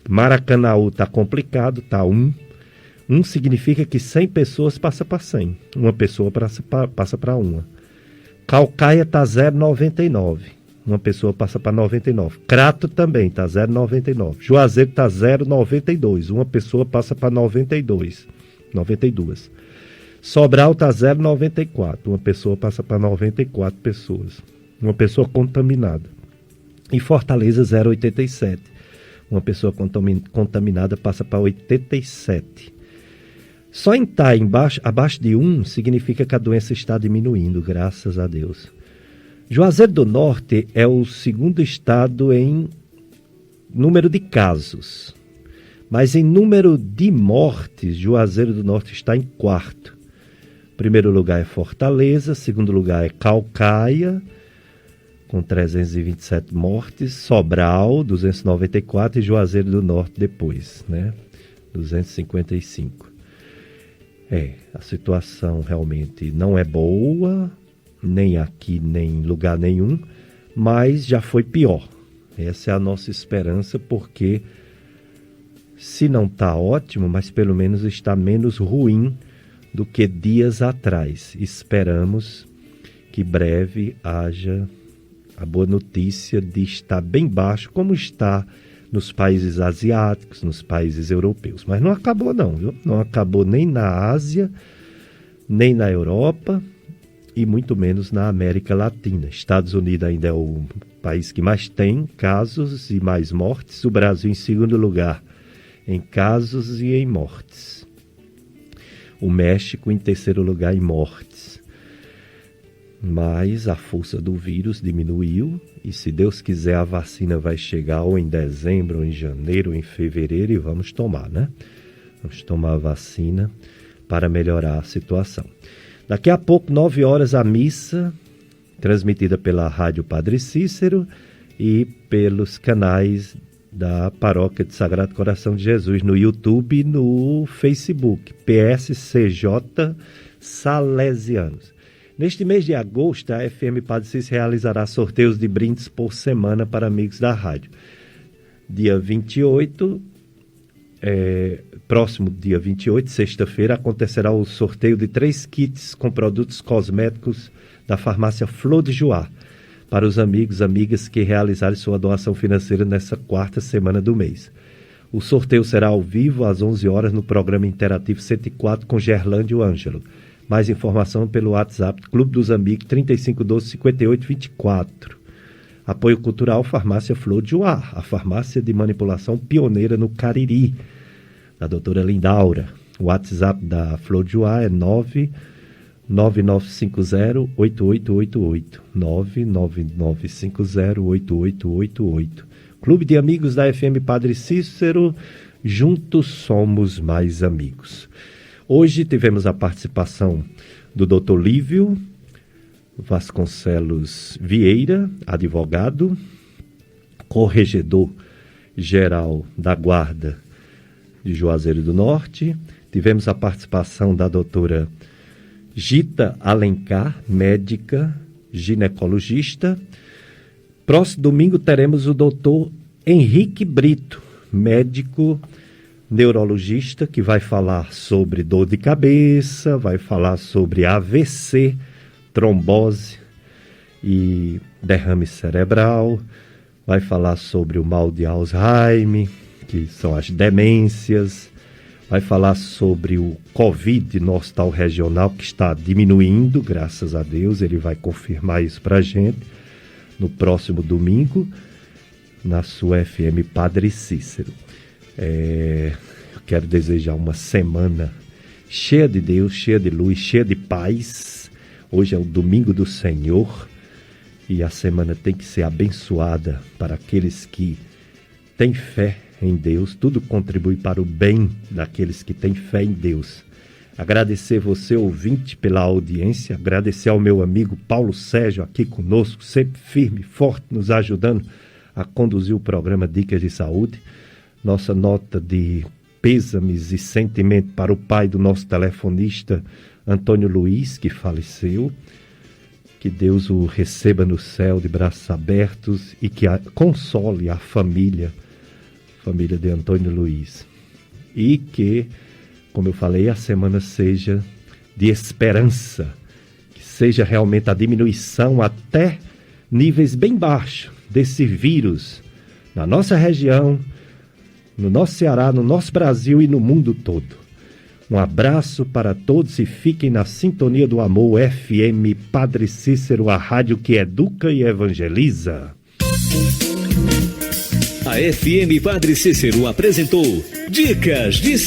Maracanaú está complicado, está 1. 1 significa que 100 pessoas passa para 100. Uma pessoa passa para 1. Calcaia está 0,99. Uma pessoa passa para 99. Crato também está 0,99. Juazeiro está 0,92. Uma pessoa passa para 92. Sobral está 0,94. Uma pessoa passa para 94 pessoas. Uma pessoa contaminada. E Fortaleza 0,87. Uma pessoa contaminada passa para 87. Só em estar abaixo de 1 significa que a doença está diminuindo, graças a Deus. Juazeiro do Norte é o segundo estado em número de casos. Mas em número de mortes, Juazeiro do Norte está em 4º. Primeiro lugar é Fortaleza, segundo lugar é Calcaia, com 327 mortes, Sobral, 294 e Juazeiro do Norte depois, né? 255. A situação realmente não é boa, nem aqui, nem em lugar nenhum, mas já foi pior. Essa é a nossa esperança, porque se não está ótimo, mas pelo menos está menos ruim do que dias atrás. Esperamos que breve haja a boa notícia de estar bem baixo, como está nos países asiáticos, nos países europeus. Mas não acabou não, viu? Não acabou nem na Ásia, nem na Europa e muito menos na América Latina. Estados Unidos ainda é o país que mais tem casos e mais mortes. O Brasil em segundo lugar em casos e em mortes. O México em terceiro lugar em mortes. Mas a força do vírus diminuiu e, se Deus quiser, a vacina vai chegar ou em dezembro, ou em janeiro, ou em fevereiro, e vamos tomar, né? Vamos tomar a vacina para melhorar a situação. Daqui a pouco, 9 horas, a missa, transmitida pela Rádio Padre Cícero e pelos canais da Paróquia de Sagrado Coração de Jesus no YouTube e no Facebook, PSCJ Salesianos. Neste mês de agosto, a FM Padre Cícero realizará sorteios de brindes por semana para amigos da rádio. Dia 28, próximo dia 28, sexta-feira, acontecerá o sorteio de 3 kits com produtos cosméticos da farmácia Flor de Joá, para os amigos e amigas que realizarem sua doação financeira nessa 4ª semana do mês. O sorteio será ao vivo às 11 horas no programa interativo 104 com Gerlândio Ângelo. Mais informação pelo WhatsApp Clube dos Amigos 3512-5824. Apoio cultural Farmácia Flor de Joá, a farmácia de manipulação pioneira no Cariri, da doutora Lindaura. O WhatsApp da Flor de Joá é 99950-8888. 99950-8888. Clube de Amigos da FM Padre Cícero, juntos somos mais amigos. Hoje tivemos a participação do Dr. Lívio Vasconcelos Vieira, advogado, corregedor-geral da Guarda de Juazeiro do Norte. Tivemos a participação da doutora Gita Alencar, médica, ginecologista. Próximo domingo teremos o doutor Henrique Brito, médico neurologista, que vai falar sobre dor de cabeça, vai falar sobre AVC, trombose e derrame cerebral, vai falar sobre o mal de Alzheimer, que são as demências, vai falar sobre o Covid no hospital regional, que está diminuindo, graças a Deus. Ele vai confirmar isso para a gente no próximo domingo, na sua FM Padre Cícero. Eu quero desejar uma semana cheia de Deus, cheia de luz, cheia de paz. Hoje é o domingo do Senhor e a semana tem que ser abençoada para aqueles que têm fé em Deus. Tudo contribui para o bem daqueles que têm fé em Deus. Agradecer você, ouvinte, pela audiência. Agradecer ao meu amigo Paulo Sérgio aqui conosco, sempre firme, forte, nos ajudando a conduzir o programa Dicas de Saúde. Nossa nota de pêsames e sentimento para o pai do nosso telefonista Antônio Luiz, que faleceu. Que Deus o receba no céu de braços abertos e que console a família de Antônio Luiz. E que, como eu falei, a semana seja de esperança, que seja realmente a diminuição até níveis bem baixos desse vírus na nossa região, no nosso Ceará, no nosso Brasil e no mundo todo. Um abraço para todos e fiquem na sintonia do amor. FM Padre Cícero, a rádio que educa e evangeliza. A FM Padre Cícero apresentou Dicas de